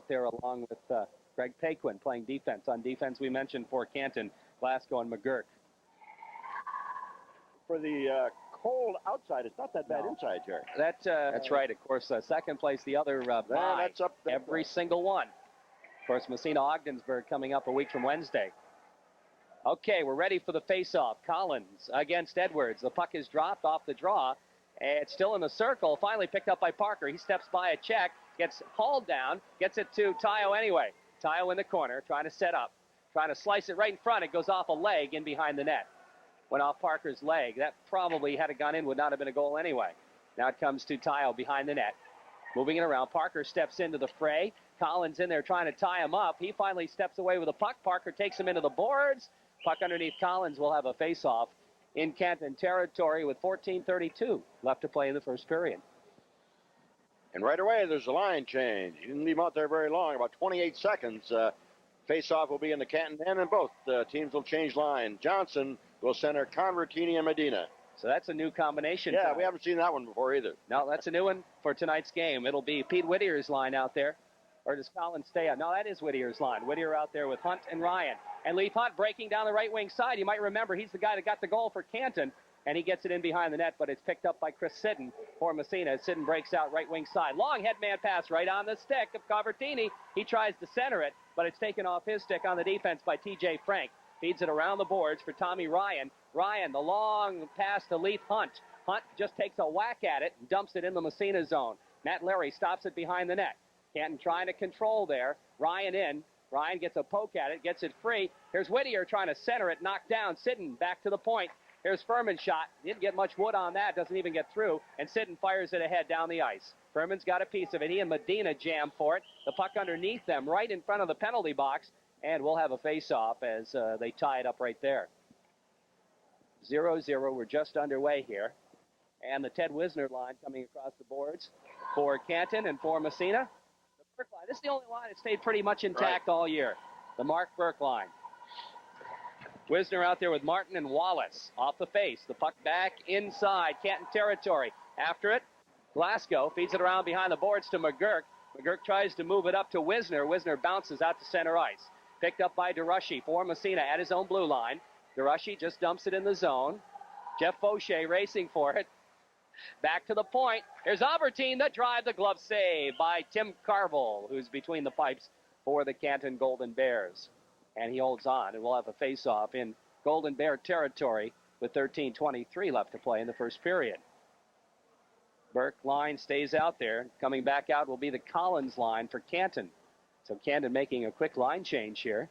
there along with Greg Paquin playing defense. On defense, we mentioned for Canton, Glasgow and McGurk. For the cold outside, it's not that bad inside, Jerry. That's right. Of course, second place, the other that's up there. Every single one. Of course, Massena Ogdensburg coming up a week from Wednesday. Okay, we're ready for the face-off. Collins against Edwards. The puck is dropped off the draw. It's still in the circle. Finally picked up by Parker. He steps by a check, gets hauled down, gets it to Tayo anyway. Tayo in the corner, trying to set up, trying to slice it right in front. It goes off a leg in behind the net. Went off Parker's leg. That probably, had it gone in, would not have been a goal anyway. Now it comes to Tayo behind the net. Moving it around. Parker steps into the fray. Collins in there trying to tie him up. He finally steps away with the puck. Parker takes him into the boards. Puck underneath Collins will have a face-off in Canton territory with 14:32 left to play in the first period. And right away, there's a line change. You didn't leave him out there very long, about 28 seconds. Face-off will be in the Canton end, and both teams will change line. Johnson will center Convertini and Medina. So that's a new combination. Yeah, we haven't seen that one before either. No, that's a new one for tonight's game. It'll be Pete Whittier's line out there. Or does Collins stay out? No, that is Whittier's line. Whittier out there with Hunt and Ryan. And Leaf Hunt breaking down the right wing side. You might remember he's the guy that got the goal for Canton. And he gets it in behind the net, but it's picked up by Chris Sidden for Massena. Sidden breaks out right wing side. Long headman pass right on the stick of Convertini. He tries to center it, but it's taken off his stick on the defense by T.J. Frank. Feeds it around the boards for Tommy Ryan. Ryan, the long pass to Leaf Hunt. Hunt just takes a whack at it and dumps it in the Massena zone. Matt Larry stops it behind the net. Canton trying to control there. Ryan in. Ryan gets a poke at it, gets it free. Here's Whittier trying to center it, knocked down. Sidden back to the point. Here's Furman's shot. Didn't get much wood on that. Doesn't even get through. And Sidden fires it ahead down the ice. Furman's got a piece of it. He and Medina jam for it. The puck underneath them, right in front of the penalty box. And we'll have a face-off as they tie it up right there. 0-0. We're just underway here. And the Ted Wisner line coming across the boards for Canton and for Massena. The Burke line. This is the only line that stayed pretty much intact all year. The Mark Burke line. Wisner out there with Martin and Wallace off the face. The puck back inside Canton territory. After it, Glasgow feeds it around behind the boards to McGurk. McGurk tries to move it up to Wisner. Wisner bounces out to center ice. Picked up by DeRushy for Massena at his own blue line. DeRushy just dumps it in the zone. Jeff Fauché racing for it. Back to the point. Here's Albertine, the drive, the glove save by Tim Carville, who's between the pipes for the Canton Golden Bears. And he holds on, and we'll have a face-off in Golden Bear territory with 13:23 left to play in the first period. Burke line stays out there. Coming back out will be the Collins line for Canton. So Canton making a quick line change here.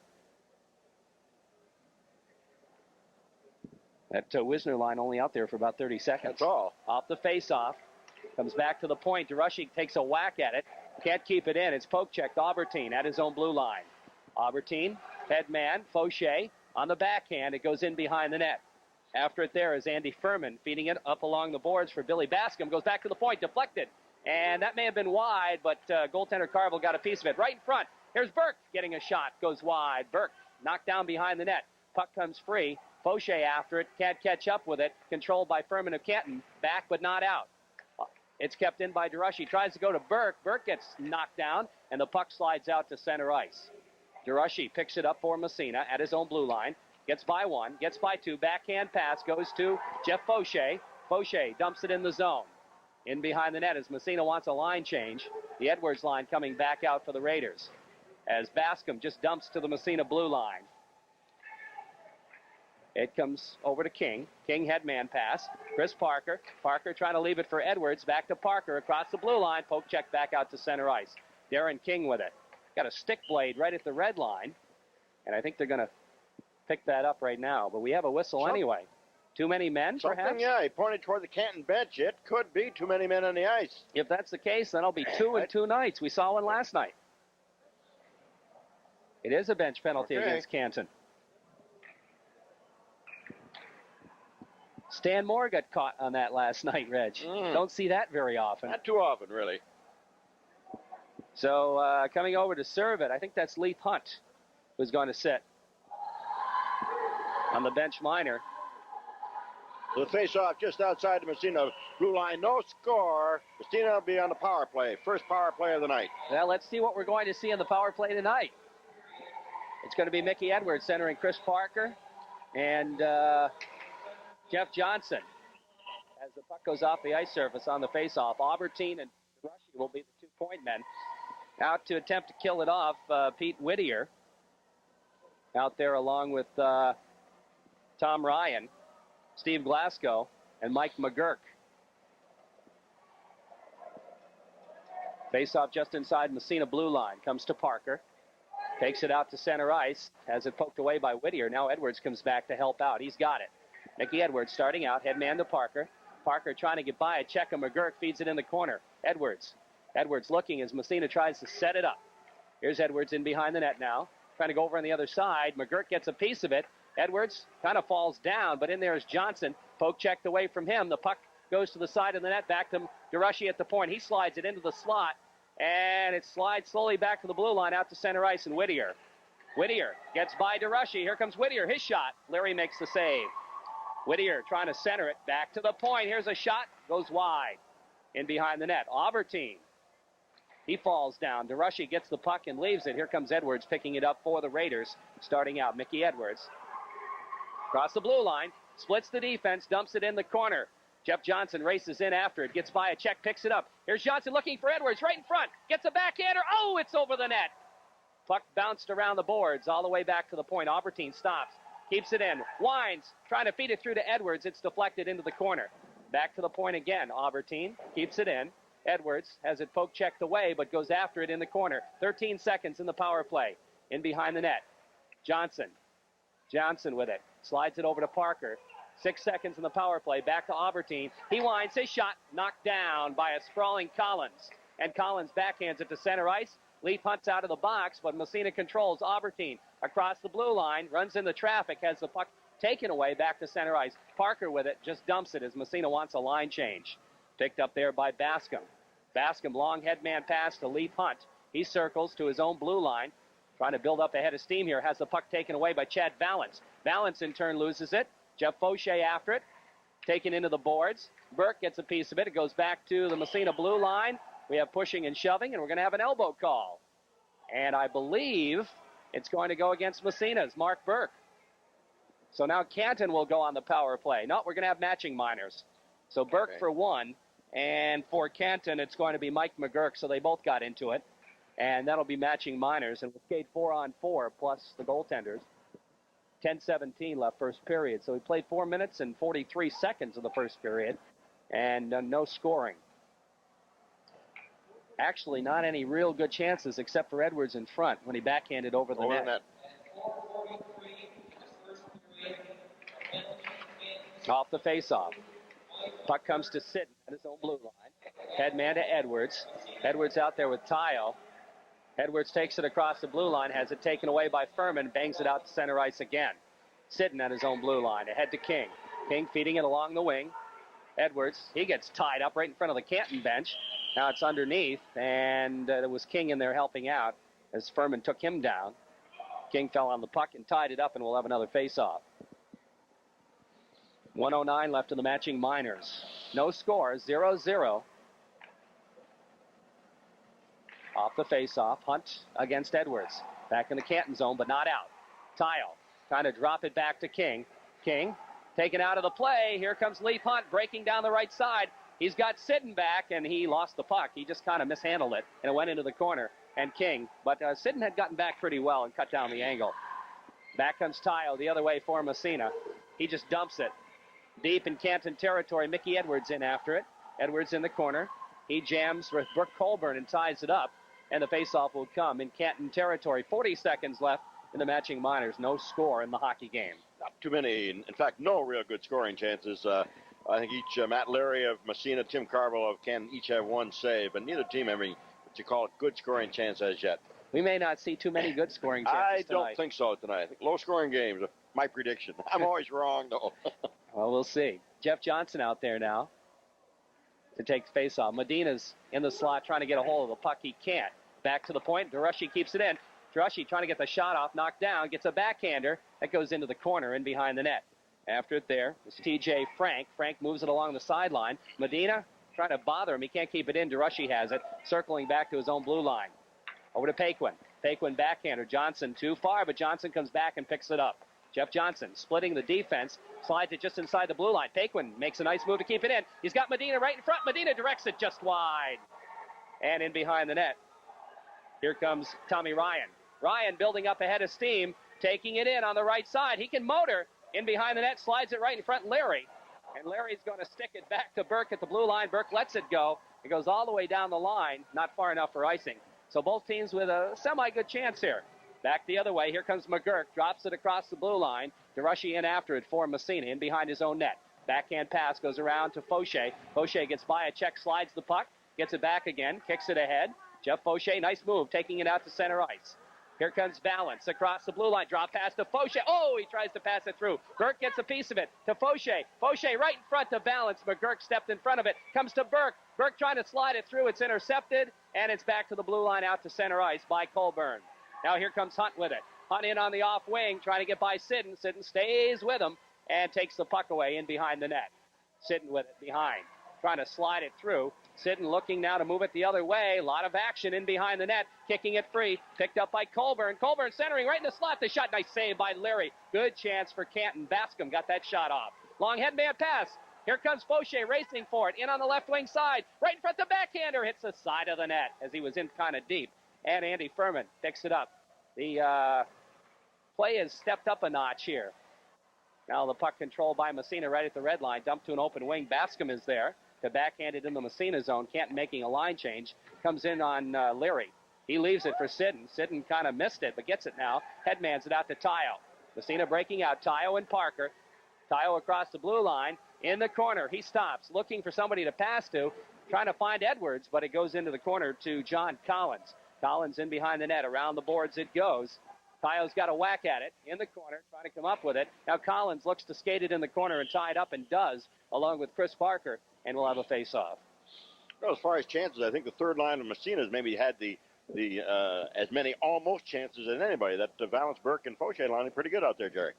That Wisner line only out there for about 30 seconds. That's all. Off the face-off. Comes back to the point. DeRushy takes a whack at it. Can't keep it in. It's poke-checked Albertine at his own blue line. Albertine, headman, Fauché on the backhand. It goes in behind the net. After it there is Andy Furman feeding it up along the boards for Billy Bascom. Goes back to the point, deflected. And that may have been wide, but goaltender Carville got a piece of it. Right in front. Here's Burke getting a shot. Goes wide. Burke knocked down behind the net. Puck comes free. Fauché after it. Can't catch up with it. Controlled by Furman of Canton. Back but not out. It's kept in by DeRushy. Tries to go to Burke. Burke gets knocked down, and the puck slides out to center ice. DeRushy picks it up for Massena at his own blue line. Gets by one, gets by two. Backhand pass goes to Jeff Fauché. Fauché dumps it in the zone. In behind the net as Massena wants a line change. The Edwards line coming back out for the Raiders. As Bascom just dumps to the Massena blue line. It comes over to King. King headman pass. Chris Parker. Parker trying to leave it for Edwards. Back to Parker across the blue line. Poke check back out to center ice. Darren King with it. Got a stick blade right at the red line. And I think they're going to pick that up right now. But we have a whistle anyway. Too many men, perhaps? Yeah, he pointed toward the Canton bench. It could be too many men on the ice. If that's the case, then it'll be 2 and 2 nights. We saw one last night. It is a bench penalty against Canton. Stan Moore got caught on that last night, Reg. Don't see that very often. Not too often, really. So coming over to serve it, I think that's Leith Hunt who's going to sit on the bench minor. The face-off just outside the Massena blue line. No score. Massena will be on the power play. First power play of the night. Well, let's see what we're going to see in the power play tonight. It's going to be Mickey Edwards centering Chris Parker and Jeff Johnson as the puck goes off the ice surface on the face-off. Albertine and Rushy will be the 2-point men. Out to attempt to kill it off, Pete Whittier. Out there along with Tom Ryan, Steve Glasgow, and Mike McGurk. Face-off just inside Massena blue line. Comes to Parker. Takes it out to center ice. Has it poked away by Whittier. Now Edwards comes back to help out. He's got it. Mickey Edwards starting out. Headman to Parker. Parker trying to get by a check, and McGurk feeds it in the corner. Edwards looking as Massena tries to set it up. Here's Edwards in behind the net now. Trying to go over on the other side. McGurk gets a piece of it. Edwards kind of falls down, but in there is Johnson. Poke checked away from him. The puck goes to the side of the net, back to DeRushy at the point. He slides it into the slot, and it slides slowly back to the blue line out to center ice, and Whittier gets by DeRushy. Here comes Whittier, his shot. Larry makes the save. Whittier trying to center it back to the point. Here's a shot, goes wide in behind the net. Albertine, he falls down. DeRushy gets the puck and leaves it. Here comes Edwards picking it up for the Raiders. Starting out, Mickey Edwards. Across the blue line, splits the defense, dumps it in the corner. Jeff Johnson races in after it, gets by a check, picks it up. Here's Johnson looking for Edwards right in front. Gets a backhander. Oh, it's over the net. Puck bounced around the boards all the way back to the point. Albertine stops, keeps it in, winds, trying to feed it through to Edwards. It's deflected into the corner. Back to the point again. Albertine keeps it in. Edwards has it poke checked away, but goes after it in the corner. 13 seconds in the power play. In behind the net. Johnson with it. Slides it over to Parker. 6 seconds in the power play. Back to Albertine. He winds his shot. Knocked down by a sprawling Collins. And Collins backhands it to center ice. Leaf Hunt's out of the box, but Massena controls. Albertine across the blue line. Runs into traffic. Has the puck taken away back to center ice. Parker with it. Just dumps it as Massena wants a line change. Picked up there by Bascom. Bascom, long headman pass to Leaf Hunt. He circles to his own blue line. Trying to build up a head of steam here. Has the puck taken away by Chad Valance. Valance in turn loses it. Jeff Fauché after it. Taken into the boards. Burke gets a piece of it. It goes back to the Massena blue line. We have pushing and shoving, and we're going to have an elbow call. And I believe it's going to go against Massena's Mark Burke. So now Canton will go on the power play. No, we're going to have matching minors. So Burke for one, and for Canton, it's going to be Mike McGurk. So they both got into it. And that'll be matching minors, and we'll skate 4-on-4 plus the goaltenders. 10:17 left first period. So we played 4 minutes and 43 seconds of the first period, and no scoring. Actually, not any real good chances except for Edwards in front when he backhanded over the net. Off the faceoff. Puck comes to Sitten at his own blue line. Headman to Edwards. Edwards out there with Tayo. Edwards takes it across the blue line, has it taken away by Furman, bangs it out to center ice again. Sitten at his own blue line, ahead to King. King feeding it along the wing. Edwards, he gets tied up right in front of the Canton bench. Now it's underneath, and there was King in there helping out as Furman took him down. King fell on the puck and tied it up, and we'll have another face-off. 1:09 left in the matching minors. No score, 0-0. Off the face-off, Hunt against Edwards. Back in the Canton zone, but not out. Tile trying to drop it back to King. King taken out of the play. Here comes Leaf Hunt breaking down the right side. He's got Sitten back, and he lost the puck. He just kind of mishandled it, and it went into the corner. And King, but Sitten had gotten back pretty well and cut down the angle. Back comes Tile the other way for Massena. He just dumps it. Deep in Canton territory, Mickey Edwards in after it. Edwards in the corner. He jams with Brooke Colburn and ties it up. And the faceoff will come in Canton territory. 40 seconds left in the matching minors. No score in the hockey game. Not too many. In fact, no real good scoring chances. I think each Matt Leary of Massena, Tim Carville of Canton each have one save, but neither team having what you call a good scoring chance as yet. We may not see too many good scoring chances I don't think so tonight. I think low scoring games. My prediction. I'm always wrong though. Well, we'll see. Jeff Johnson out there now to take the faceoff. Medina's in the slot trying to get a hold of the puck. He can't. Back to the point. DeRushy keeps it in. DeRushy trying to get the shot off. Knocked down. Gets a backhander. That goes into the corner in behind the net. After it there, it's T.J. Frank. Frank moves it along the sideline. Medina trying to bother him. He can't keep it in. DeRushy has it, circling back to his own blue line. Over to Paquin. Paquin backhander. Johnson too far, but Johnson comes back and picks it up. Jeff Johnson splitting the defense, slides it just inside the blue line. Paquin makes a nice move to keep it in. He's got Medina right in front. Medina directs it just wide and in behind the net. Here comes Tommy Ryan. Ryan building up ahead of steam, taking it in on the right side. He can motor in behind the net, slides it right in front of Larry. And Larry's going to stick it back to Burke at the blue line. Burke lets it go. It goes all the way down the line, not far enough for icing. So both teams with a semi-good chance here. Back the other way. Here comes McGurk. Drops it across the blue line. DeRushy in after it for Massena, in behind his own net. Backhand pass goes around to Fauché. Fauché gets by a check, slides the puck, gets it back again, kicks it ahead. Jeff Fauché, nice move, taking it out to center ice. Here comes Balance across the blue line. Drop pass to Fauché. Oh, he tries to pass it through. Burke gets a piece of it to Fauché. Fauché right in front of Balance. McGurk stepped in front of it. Comes to Burke. Burke trying to slide it through. It's intercepted, and it's back to the blue line out to center ice by Colburn. Now here comes Hunt with it. Hunt in on the off wing, trying to get by Sidden. Sidden stays with him and takes the puck away in behind the net. Sidden with it behind, trying to slide it through. Sidden looking now to move it the other way. A lot of action in behind the net. Kicking it free. Picked up by Colburn. Colburn centering right in the slot. The shot, nice save by Larry. Good chance for Canton. Bascom got that shot off. Long headman pass. Here comes Fauché racing for it. In on the left wing side. Right in front of the backhander. Hits the side of the net as he was in kind of deep. And Andy Furman picks it up. The play has stepped up a notch here. Now the puck controlled by Massena right at the red line. Dumped to an open wing. Bascom is there to backhand it in the Massena zone. Canton making a line change. Comes in on Leary. He leaves it for Sidden. Sidden kind of missed it, but gets it now. Headmans it out to Tayo. Massena breaking out. Tayo and Parker. Tayo across the blue line. In the corner. He stops. Looking for somebody to pass to. Trying to find Edwards, but it goes into the corner to John Collins. Collins in behind the net. Around the boards it goes. Tayo's got a whack at it in the corner, trying to come up with it. Now Collins looks to skate it in the corner and tie it up, and does, along with Chris Parker, and we'll have a face-off. Well, as far as chances, I think the third line of Massena's maybe had the as many almost chances as anybody. That Valance, Burke, and Fauché line is pretty good out there, Jerry.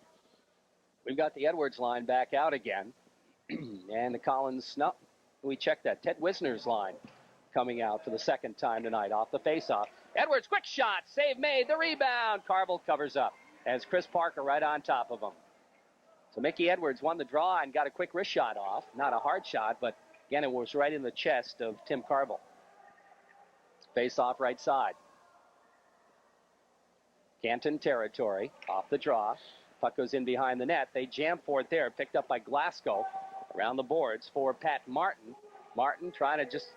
We've got the Edwards line back out again, and the Collins, no, we checked that. Ted Wisner's line coming out for the second time tonight off the face-off. Edwards, quick shot, save made, the rebound. Carville covers up as Chris Parker right on top of him. So Mickey Edwards won the draw and got a quick wrist shot off. Not a hard shot, but again, it was right in the chest of Tim Carville. Face-off right side. Canton territory, off the draw. Puck goes in behind the net. They jam for it there, picked up by Glasgow. Around the boards for Pat Martin. Martin trying to just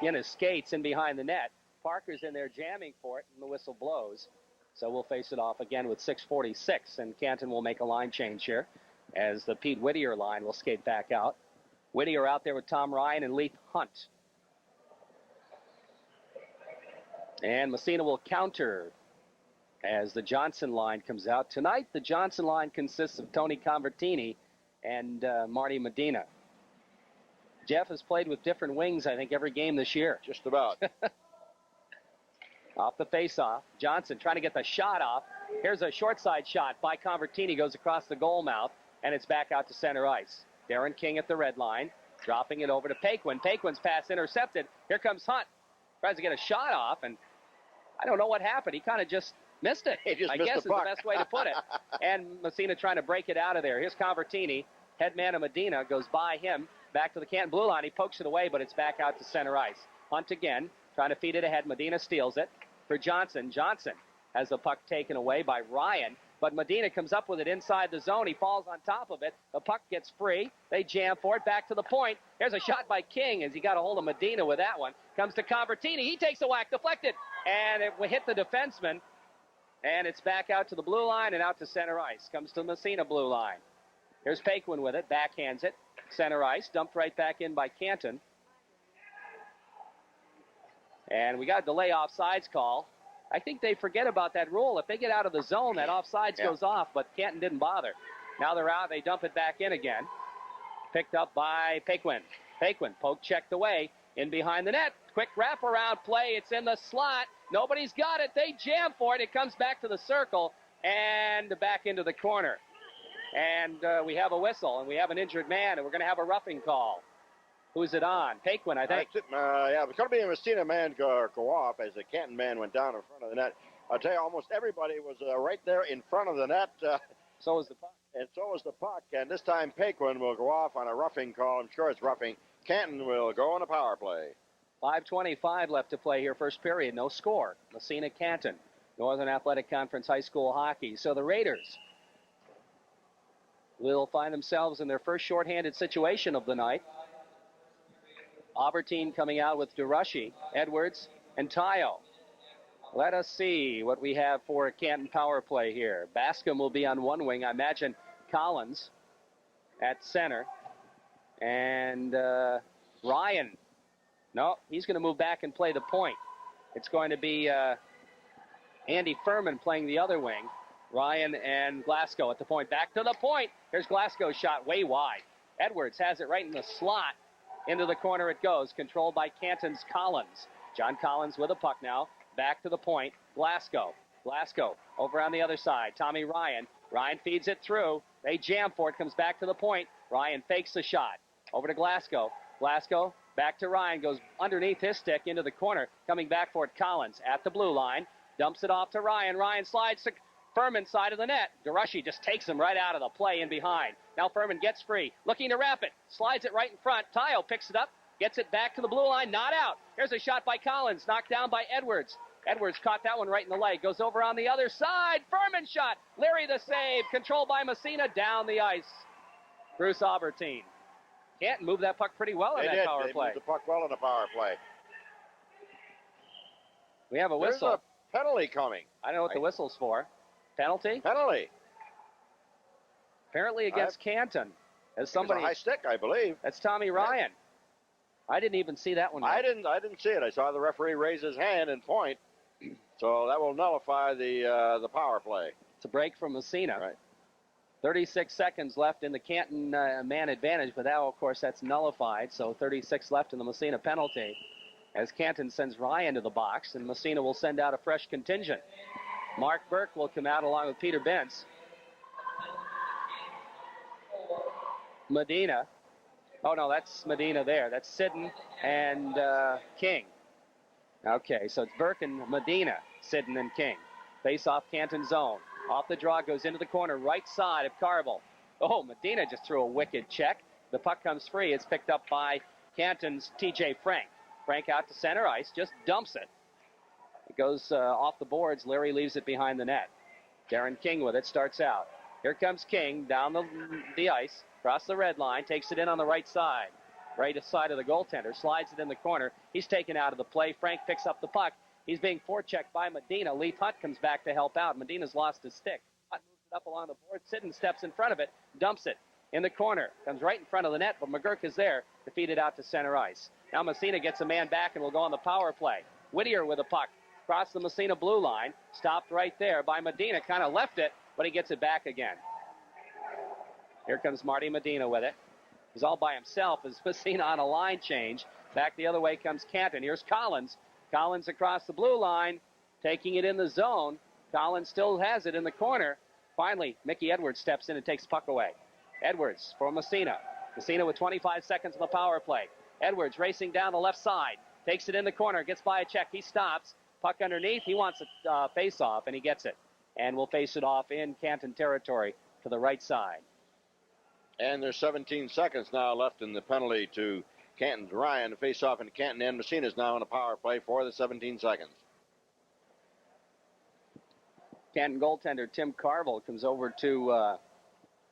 get his skates in behind the net. Parker's in there jamming for it, and the whistle blows. So we'll face it off again with 6:46, and Canton will make a line change here as the Pete Whittier line will skate back out. Whittier out there with Tom Ryan and Leith Hunt. And Massena will counter as the Johnson line comes out. Tonight, the Johnson line consists of Tony Convertini and Marty Medina. Jeff has played with different wings, I think, every game this year. Just about. Off the face-off. Johnson trying to get the shot off. Here's a short side shot by Convertini. Goes across the goal mouth, and it's back out to center ice. Darren King at the red line, dropping it over to Paquin. Paquin's pass intercepted. Here comes Hunt. Tries to get a shot off, and I don't know what happened. He kind of just missed it. I guess is the best way to put it. And Massena trying to break it out of there. Here's Convertini. Head man of Medina goes by him. Back to the Canton blue line. He pokes it away, but it's back out to center ice. Hunt again, trying to feed it ahead. Medina steals it for Johnson. Johnson has the puck taken away by Ryan, but Medina comes up with it inside the zone. He falls on top of it. The puck gets free. They jam for it. Back to the point. There's a shot by King as he got a hold of Medina with that one. Comes to Convertini. He takes a whack, deflected, and it hit the defenseman. And it's back out to the blue line and out to center ice. Comes to Massena blue line. Here's Paquin with it. Backhands it. Center ice. Dumped right back in by Canton. And we got a delay offsides call. I think they forget about that rule. If they get out of the zone, that offsides goes off, but Canton didn't bother. Now they're out. They dump it back in again. Picked up by Paquin. Paquin poke checked away. In behind the net. Quick wraparound play. It's in the slot. Nobody's got it. They jam for it. It comes back to the circle and back into the corner. And we have a whistle, and we have an injured man, and we're going to have a roughing call. Who's it on? Paquin, I think. Yeah, it's going to be a Massena man go off as the Canton man went down in front of the net. I'll tell you, almost everybody was right there in front of the net. So was the puck. And so was the puck. And this time Paquin will go off on a roughing call. I'm sure it's roughing. Canton will go on a power play. 5:25 left to play here, first period. No score. Massena Canton, Northern Athletic Conference High School Hockey. So the Raiders will find themselves in their first shorthanded situation of the night. Albertine coming out with DeRushy, Edwards, and Tayo. Let us see what we have for a Canton power play here. Bascom will be on one wing. I imagine Collins at center. And Ryan, no, he's going to move back and play the point. It's going to be Andy Furman playing the other wing. Ryan and Glasgow at the point. Back to the point. Here's Glasgow's shot way wide. Edwards has it right in the slot. Into the corner it goes, controlled by Canton's Collins. John Collins with a puck now. Back to the point. Glasgow over on the other side. Tommy Ryan. Ryan feeds it through. They jam for it. Comes back to the point. Ryan fakes the shot. Over to Glasgow. Glasgow back to Ryan. Goes underneath his stick into the corner. Coming back for it. Collins at the blue line. Dumps it off to Ryan. Ryan slides to Furman side of the net. DeRushy just takes him right out of the play in behind. Now Furman gets free. Looking to wrap it. Slides it right in front. Tayo picks it up. Gets it back to the blue line. Not out. Here's a shot by Collins. Knocked down by Edwards. Edwards caught that one right in the leg. Goes over on the other side. Furman shot. Leary the save. Controlled by Massena down the ice. Bruce Albertine. Canton moved that puck pretty well in that power play. They moved the puck well in the power play. We have a whistle. There's a penalty coming. I don't know what the whistle's for. Penalty? Penalty. Apparently against Canton. As somebody. It was a high stick, I believe. That's Tommy Ryan. I didn't even see that one. I didn't see it. I saw the referee raise his hand and point. So that will nullify the power play. It's a break from Massena. Right. 36 seconds left in the Canton man advantage, but now, of course, that's nullified. So 36 left in the Massena penalty as Canton sends Ryan to the box, and Massena will send out a fresh contingent. Mark Burke will come out along with Peter Bentz. Medina. Oh, no, that's Medina there. That's Sidden and King. Okay, so it's Burke and Medina, Sidden and King. Face off Canton zone. Off the draw, goes into the corner, right side of Carville. Oh, Medina just threw a wicked check. The puck comes free. It's picked up by Canton's T.J. Frank. Frank out to center ice, just dumps it. It goes off the boards. Larry leaves it behind the net. Darren King with it, starts out. Here comes King down the ice, across the red line, takes it in on the right side of the goaltender, slides it in the corner. He's taken out of the play. Frank picks up the puck. He's being forechecked by Medina. Leaf Hunt comes back to help out. Medina's lost his stick. Hunt moves it up along the board. Sidden steps in front of it, dumps it in the corner. Comes right in front of the net, but McGurk is there to feed it out to center ice. Now Massena gets a man back and will go on the power play. Whittier with a puck. Across the Massena blue line. Stopped right there by Medina. Kind of left it, but he gets it back again. Here comes Marty Medina with it. He's all by himself as Massena on a line change. Back the other way comes Canton. Here's Collins. Collins across the blue line, taking it in the zone. Collins still has it in the corner. Finally, Mickey Edwards steps in and takes puck away. Edwards for Massena. Massena with 25 seconds on the power play. Edwards racing down the left side. Takes it in the corner, gets by a check. He stops. Puck underneath. He wants a face-off, and he gets it. And will face it off in Canton territory to the right side. And there's 17 seconds now left in the penalty to Canton's Ryan. The face-off into Canton and Massena is now on a power play for the 17 seconds. Canton goaltender Tim Carville comes over to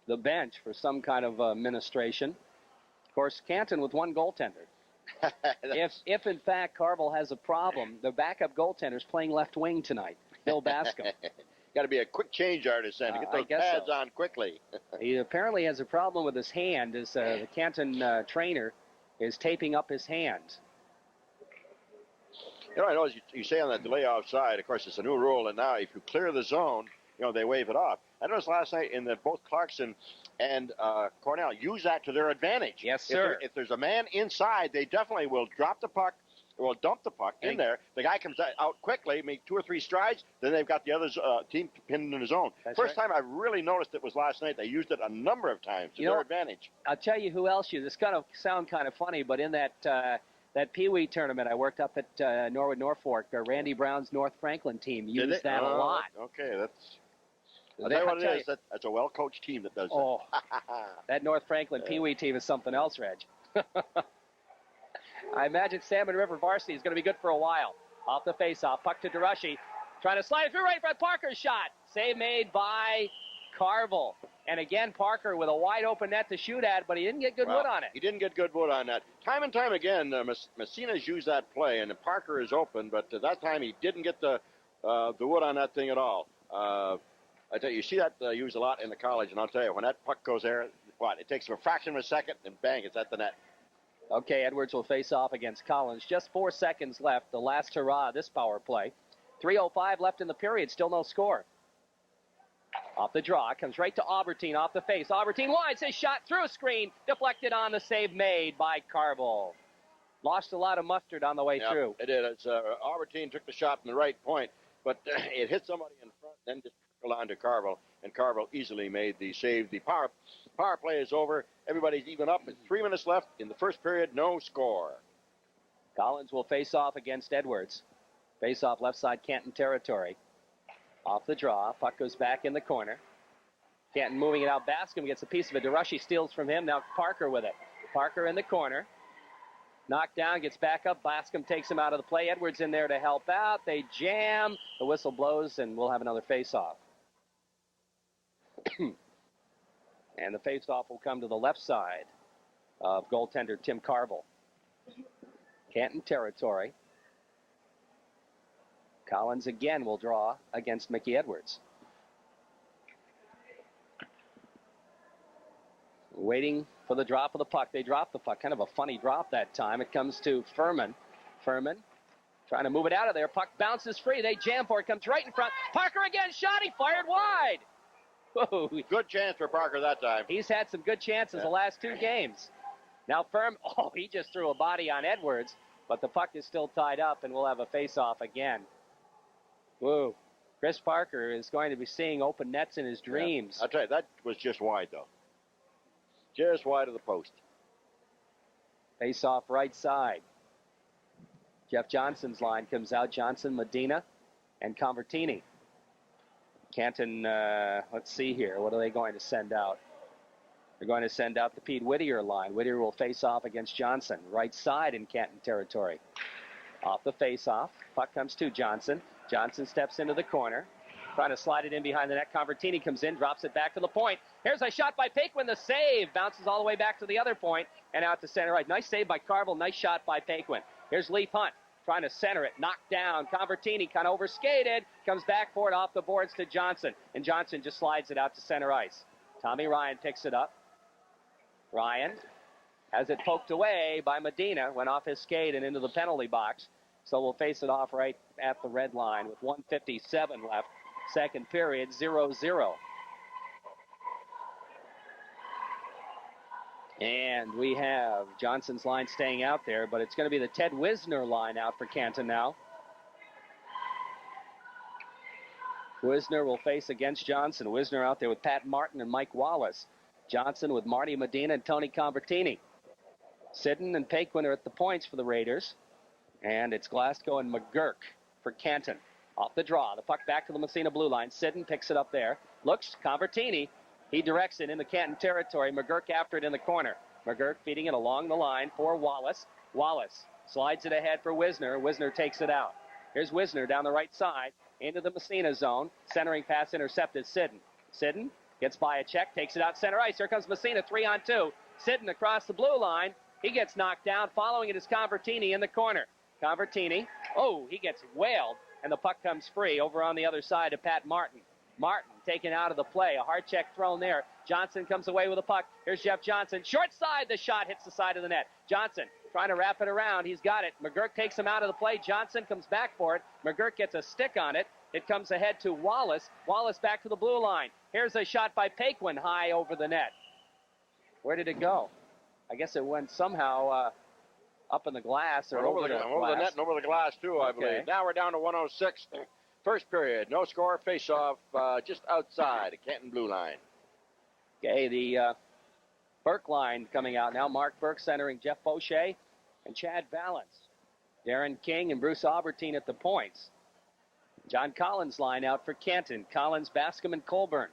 the bench for some kind of administration. Of course, Canton with one goaltender. if in fact Carville has a problem, the backup goaltender's playing left wing tonight, Bill Bascom. Got to be a quick change artist then to get those pads on quickly. He apparently has a problem with his hand as the Canton trainer is taping up his hand. You know, I know you say on that delay offside, of course, it's a new rule, and now if you clear the zone, you know, they wave it off. I noticed last night in that both Clarkson and Cornell use that to their advantage. Yes, sir. If there's a man inside, they definitely will drop the puck will dump the puck in there. The guy comes out quickly, make 2 or 3 strides, then they've got the other team pinned in his zone. First time I really noticed it was last night. They used it a number of times to their advantage. I'll tell you who else used. It's going to sound kind of funny, but in that Pee Wee tournament I worked up at Norwood Norfolk, Randy Brown's North Franklin team used that a lot. Okay, I'll tell you what it is. That's a well-coached team that does that. That North Franklin Pee Wee team is something else, Reg. I imagine Salmon River varsity is going to be good for a while. Off the face-off, puck to DeRushy. Trying to slide it through right in front. Parker's shot. Save made by Carville. And again, Parker with a wide-open net to shoot at, but he didn't get good wood on it. He didn't get good wood on that. Time and time again, Massena's used that play, and Parker is open, but that time he didn't get the wood on that thing at all. I tell you, see that used a lot in the college, and I'll tell you, when that puck goes there, it takes a fraction of a second, and bang, it's at the net. Okay, Edwards will face off against Collins. Just 4 seconds left, the last hurrah of this power play. 3:05 left in the period, still no score. Off the draw, comes right to Aubertine off the face. Aubertine winds his shot through a screen, deflected on the save made by Carville. Lost a lot of mustard on the way through. It did. Aubertine took the shot from the right point, but it hit somebody in front, then just trickled on to Carville, and Carville easily made the save. The power play is over. Everybody's even up. With 3 minutes left in the first period, no score. Collins will face off against Edwards. Face off left side Canton territory. Off the draw, puck goes back in the corner. Canton moving it out. Bascom gets a piece of it. DeRushy steals from him. Now Parker with it. Parker in the corner. Knocked down, gets back up. Bascom takes him out of the play. Edwards in there to help out. They jam. The whistle blows, and we'll have another face-off. And the face-off will come to the left side of goaltender Tim Carville. Canton territory. Collins again will draw against Mickey Edwards. Waiting for the drop of the puck. They drop the puck. Kind of a funny drop that time. It comes to Furman. Furman trying to move it out of there. Puck bounces free. They jam for it. Comes right in front. Parker again. Shot. He fired wide. Whoa. Good chance for Parker that time. He's had some good chances the last 2 games. Now Furman. Oh, he just threw a body on Edwards. But the puck is still tied up, and we'll have a face-off again. Whoa. Chris Parker is going to be seeing open nets in his dreams. I'll tell you, that was just wide, though. Just wide of the post. Face off right side. Jeff Johnson's line comes out. Johnson, Medina, and Convertini. Canton, let's see here. What are they going to send out? They're going to send out the Pete Whittier line. Whittier will face off against Johnson. Right side in Canton territory. Off the face-off. Puck comes to Johnson. Johnson steps into the corner. Trying to slide it in behind the net. Convertini comes in, drops it back to the point. Here's a shot by Paquin. The save bounces all the way back to the other point and out to center right. Nice save by Carville. Nice shot by Paquin. Here's Leaf Hunt trying to center it. Knocked down. Convertini kind of overskated. Comes back for it off the boards to Johnson. And Johnson just slides it out to center ice. Tommy Ryan picks it up. Ryan has it poked away by Medina. Went off his skate and into the penalty box. So we'll face it off right at the red line with 1:57 left. Second period, 0-0. And we have Johnson's line staying out there, but it's going to be the Ted Wisner line out for Canton now. Wisner will face against Johnson. Wisner out there with Pat Martin and Mike Wallace. Johnson with Marty Medina and Tony Convertini. Sidden and Paquin are at the points for the Raiders. And it's Glasgow and McGurk for Canton. Off the draw, the puck back to the Massena blue line. Sidden picks it up there. Looks, Convertini. He directs it in the Canton territory. McGurk after it in the corner. McGurk feeding it along the line for Wallace. Wallace slides it ahead for Wisner. Wisner takes it out. Here's Wisner down the right side into the Massena zone. Centering pass intercepted. Sidden. Sidden gets by a check, takes it out center ice. Here comes Massena, 3-on-2. Sidden across the blue line. He gets knocked down. Following it is Convertini in the corner. Convertini. Oh, he gets whaled. And the puck comes free over on the other side to Pat Martin. Martin taken out of the play. A hard check thrown there. Johnson comes away with the puck. Here's Jeff Johnson. Short side. The shot hits the side of the net. Johnson trying to wrap it around. He's got it. McGurk takes him out of the play. Johnson comes back for it. McGurk gets a stick on it. It comes ahead to Wallace. Wallace back to the blue line. Here's a shot by Paquin high over the net. Where did it go? I guess it went somehow up in the glass or over over the glass. net and over the glass, too, I believe. Now we're down to 106. First period. No score. Face-off just outside the Canton blue line. Okay, the Burke line coming out now. Mark Burke centering Jeff Boucher and Chad Valance. Darren King and Bruce Albertine at the points. John Collins line out for Canton. Collins, Bascom, and Colburn.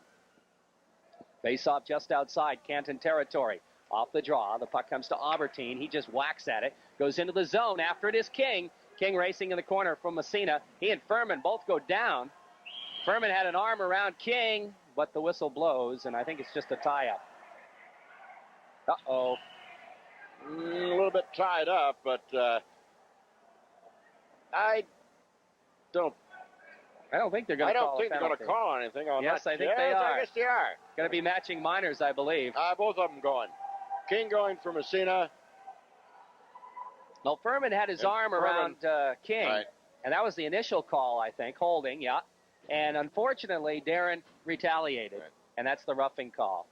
Face-off just outside Canton territory. Off the draw, the puck comes to Albertine. He just whacks at it. Goes into the zone. After it is King. King racing in the corner from Massena. He and Furman both go down. Furman had an arm around King, but the whistle blows, and I think it's just a tie-up. Uh-oh. A little bit tied up, but I don't think they're going to call I don't think they're going to call anything on that. Yes, I think they are. I guess they are. Going to be matching minors, I believe. Both of them going. King going for Massena. Well, Furman had his arm around King, right. And that was the initial call, I think, holding, yeah. And unfortunately, Darren retaliated, right. And that's the roughing call.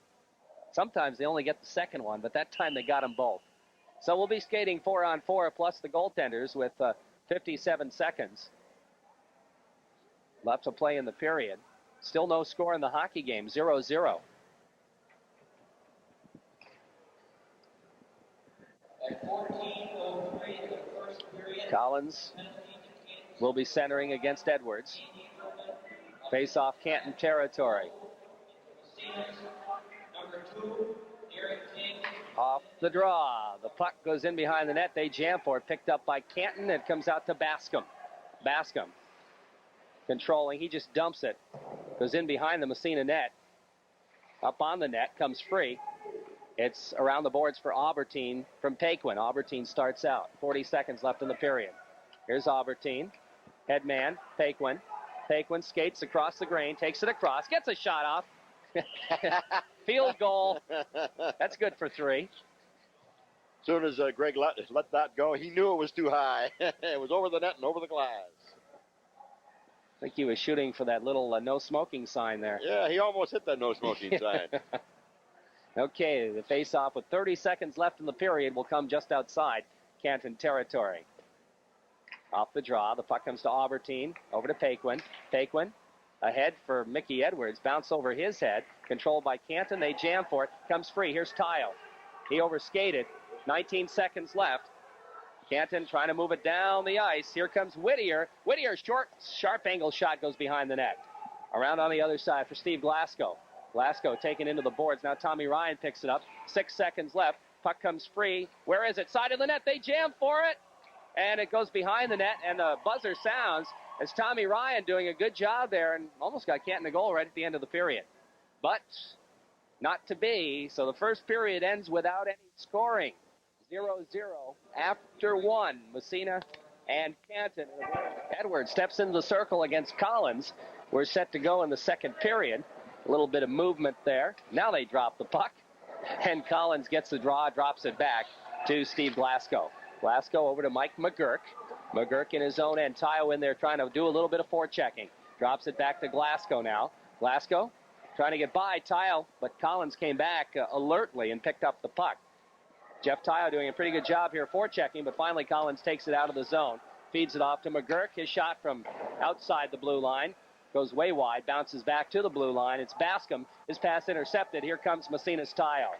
Sometimes they only get the second one, but that time they got them both. So we'll be skating 4-on-4 plus the goaltenders with 57 seconds left to play in the period. Still no score in the hockey game, 0-0. Collins will be centering against Edwards. Face off Canton territory. Off the draw. The puck goes in behind the net. They jam for it. Picked up by Canton. It comes out to Bascom. Bascom controlling. He just dumps it. Goes in behind the Massena net. Up on the net. Comes free. It's around the boards for Albertine from Paquin. Albertine starts out. 40 seconds left in the period. Here's Albertine. Headman, Paquin. Paquin skates across the grain, takes it across, gets a shot off. Field goal. That's good for 3. As soon as Greg let that go, he knew it was too high. It was over the net and over the glass. I think he was shooting for that little no smoking sign there. Yeah, he almost hit that no smoking sign. Okay, the face-off with 30 seconds left in the period will come just outside Canton territory. Off the draw, the puck comes to Albertine, over to Paquin. Paquin ahead for Mickey Edwards, bounce over his head, controlled by Canton. They jam for it, comes free. Here's Tile. He overskated. 19 seconds left. Canton trying to move it down the ice. Here comes Whittier. Whittier's short, sharp angle shot goes behind the net. Around on the other side for Steve Glasgow. Glasgow taken into the boards. Now Tommy Ryan picks it up. 6 seconds left. Puck comes free. Where is it? Side of the net. They jam for it. And it goes behind the net. And the buzzer sounds as Tommy Ryan doing a good job there and almost got Canton a goal right at the end of the period. But not to be. So the first period ends without any scoring. 0-0 after 1. Massena and Canton. Edwards steps into the circle against Collins. We're set to go in the second period. A little bit of movement there. Now they drop the puck. And Collins gets the draw, drops it back to Steve Glasgow. Glasgow over to Mike McGurk. McGurk in his own end. Tyo in there trying to do a little bit of forechecking. Drops it back to Glasgow now. Glasgow trying to get by Tyo, but Collins came back alertly and picked up the puck. Jeff Tyo doing a pretty good job here forechecking, but finally Collins takes it out of the zone. Feeds it off to McGurk. His shot from outside the blue line goes way wide, bounces back to the blue line. It's Bascom. His pass intercepted. Here comes Massena's Tyo.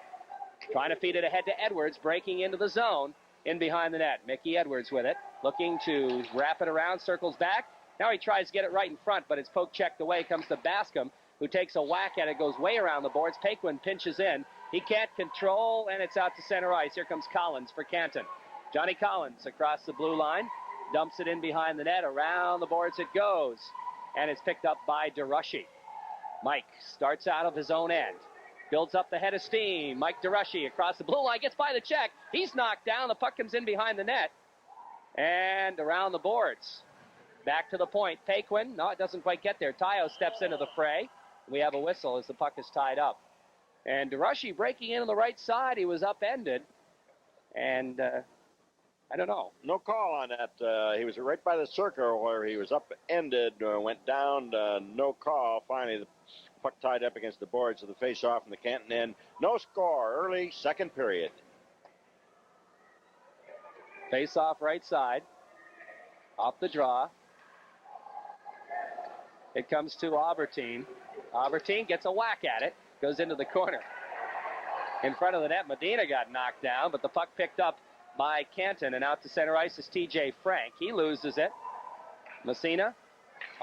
Trying to feed it ahead to Edwards, breaking into the zone, in behind the net. Mickey Edwards with it, looking to wrap it around, circles back. Now he tries to get it right in front, but it's poke checked away. Comes to Bascom, who takes a whack at it, goes way around the boards. Paquin pinches in. He can't control, and it's out to center ice. Here comes Collins for Canton. Johnny Collins across the blue line, dumps it in behind the net. Around the boards it goes, and it's picked up by DeRushy. Mike starts out of his own end. Builds up the head of steam. Mike DeRushy across the blue line. Gets by the check. He's knocked down. The puck comes in behind the net. And around the boards. Back to the point. Paquin. No, it doesn't quite get there. Tyo steps into the fray. We have a whistle as the puck is tied up. And DeRushy breaking in on the right side. He was upended. And I don't know. No call on that. He was right by the circle where he was upended. Went down. No call. Finally, the puck tied up against the boards of the face-off in the Canton end. No score. Early second period. Face off right side. Off the draw. It comes to Albertine. Albertine gets a whack at it. Goes into the corner. In front of the net, Medina got knocked down, but the puck picked up by Canton, and out to center ice is T.J. Frank. He loses it. Massena,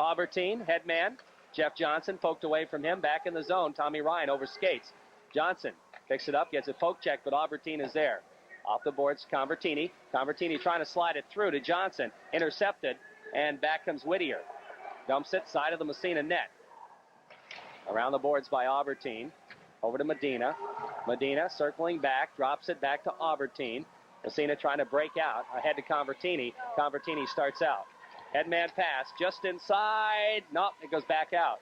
Albertine, headman. Jeff Johnson poked away from him. Back in the zone. Tommy Ryan over skates. Johnson picks it up, gets a poke check, but Albertine is there. Off the boards, Convertini. Convertini trying to slide it through to Johnson. Intercepted, and back comes Whittier. Dumps it, side of the Massena net. Around the boards by Albertine. Over to Medina. Medina circling back, drops it back to Albertine. Massena trying to break out. Ahead to Convertini. Convertini starts out. Headman pass, just inside. Nope, it goes back out.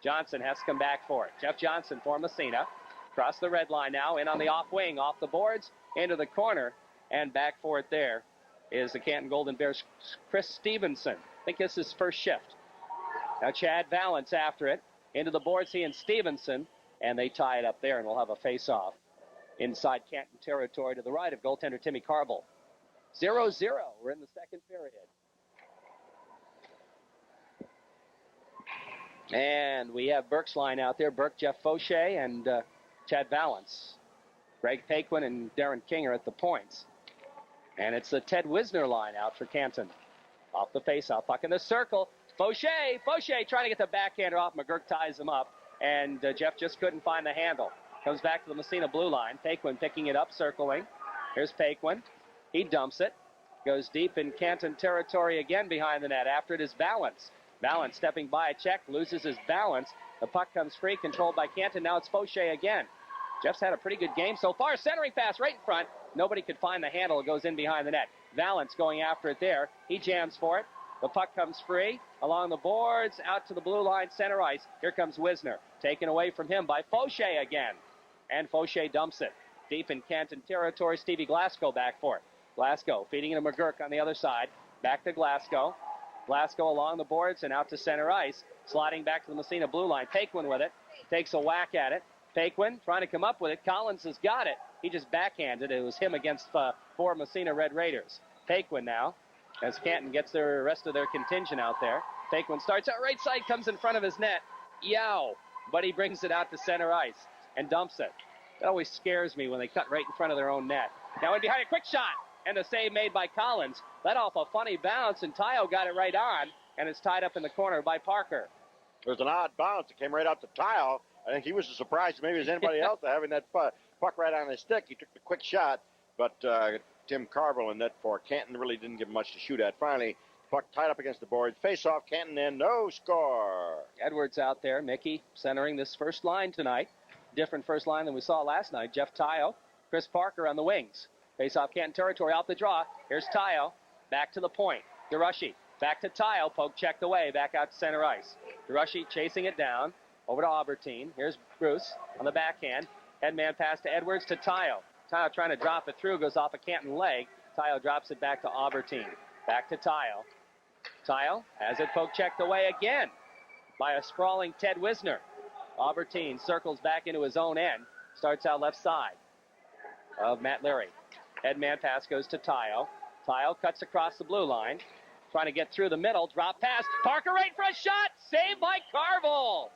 Johnson has to come back for it. Jeff Johnson for Massena. Across the red line now, in on the off wing, off the boards, into the corner, and back for it there is the Canton Golden Bears' Chris Stevenson. I think this is his first shift. Now Chad Valance after it. Into the boards, he and Stevenson, and they tie it up there, and we'll have a face-off inside Canton territory to the right of goaltender Timmy Carville. 0-0. We're in the second period. And we have Burke's line out there. Burke, Jeff Fauché, and Chad Valance. Greg Paquin and Darren King are at the points. And it's the Ted Wisner line out for Canton. Off the face-off, puck in the circle. Fauché trying to get the backhander off. McGurk ties him up, and Jeff just couldn't find the handle. Comes back to the Massena blue line. Paquin picking it up, circling. Here's Paquin. He dumps it. Goes deep in Canton territory again behind the net. After it is Valance. Valance stepping by a check, loses his balance. The puck comes free, controlled by Canton. Now it's Fauché again. Jeff's had a pretty good game so far. Centering pass right in front. Nobody could find the handle. It goes in behind the net. Valance going after it there. He jams for it. The puck comes free along the boards, out to the blue line, center ice. Here comes Wisner, taken away from him by Fauché again. And Fauché dumps it. Deep in Canton territory, Stevie Glasgow back for it. Glasgow feeding into McGurk on the other side. Back to Glasgow. Glasgow along the boards and out to center ice. Sliding back to the Massena blue line. Paquin with it. Takes a whack at it. Paquin trying to come up with it. Collins has got it. He just backhanded it. It was him against four Massena Red Raiders. Paquin now, as Canton gets the rest of their contingent out there. Paquin starts out right side, comes in front of his net. Yow! But he brings it out to center ice and dumps it. That always scares me when they cut right in front of their own net. Now in behind, a quick shot, and a save made by Collins. Let off a funny bounce, and Tayo got it right on, and it's tied up in the corner by Parker. It was an odd bounce. It came right out to Tayo. I think he was as surprised maybe as anybody else having that puck right on his stick. He took the quick shot, but Tim Carville in net for Canton really didn't give much to shoot at. Finally, puck tied up against the boards. Face-off, Canton in, no score. Edwards out there. Mickey centering this first line tonight. Different first line than we saw last night. Jeff Tayo, Chris Parker on the wings. Face-off, Canton territory, off the draw. Here's Tayo, back to the point. DeRushy, back to Tayo, poke checked away, back out to center ice. DeRushy chasing it down, over to Albertine. Here's Bruce on the backhand. Headman pass to Edwards to Tayo. Tayo trying to drop it through, goes off a Canton leg. Tayo drops it back to Albertine. Back to Tayo. Tayo has it poke checked away again by a sprawling Ted Wisner. Albertine circles back into his own end. Starts out left side of Matt Leary. Headman pass goes to Tayo. Tayo cuts across the blue line. Trying to get through the middle. Drop pass. Parker right for a shot. Saved by Carville.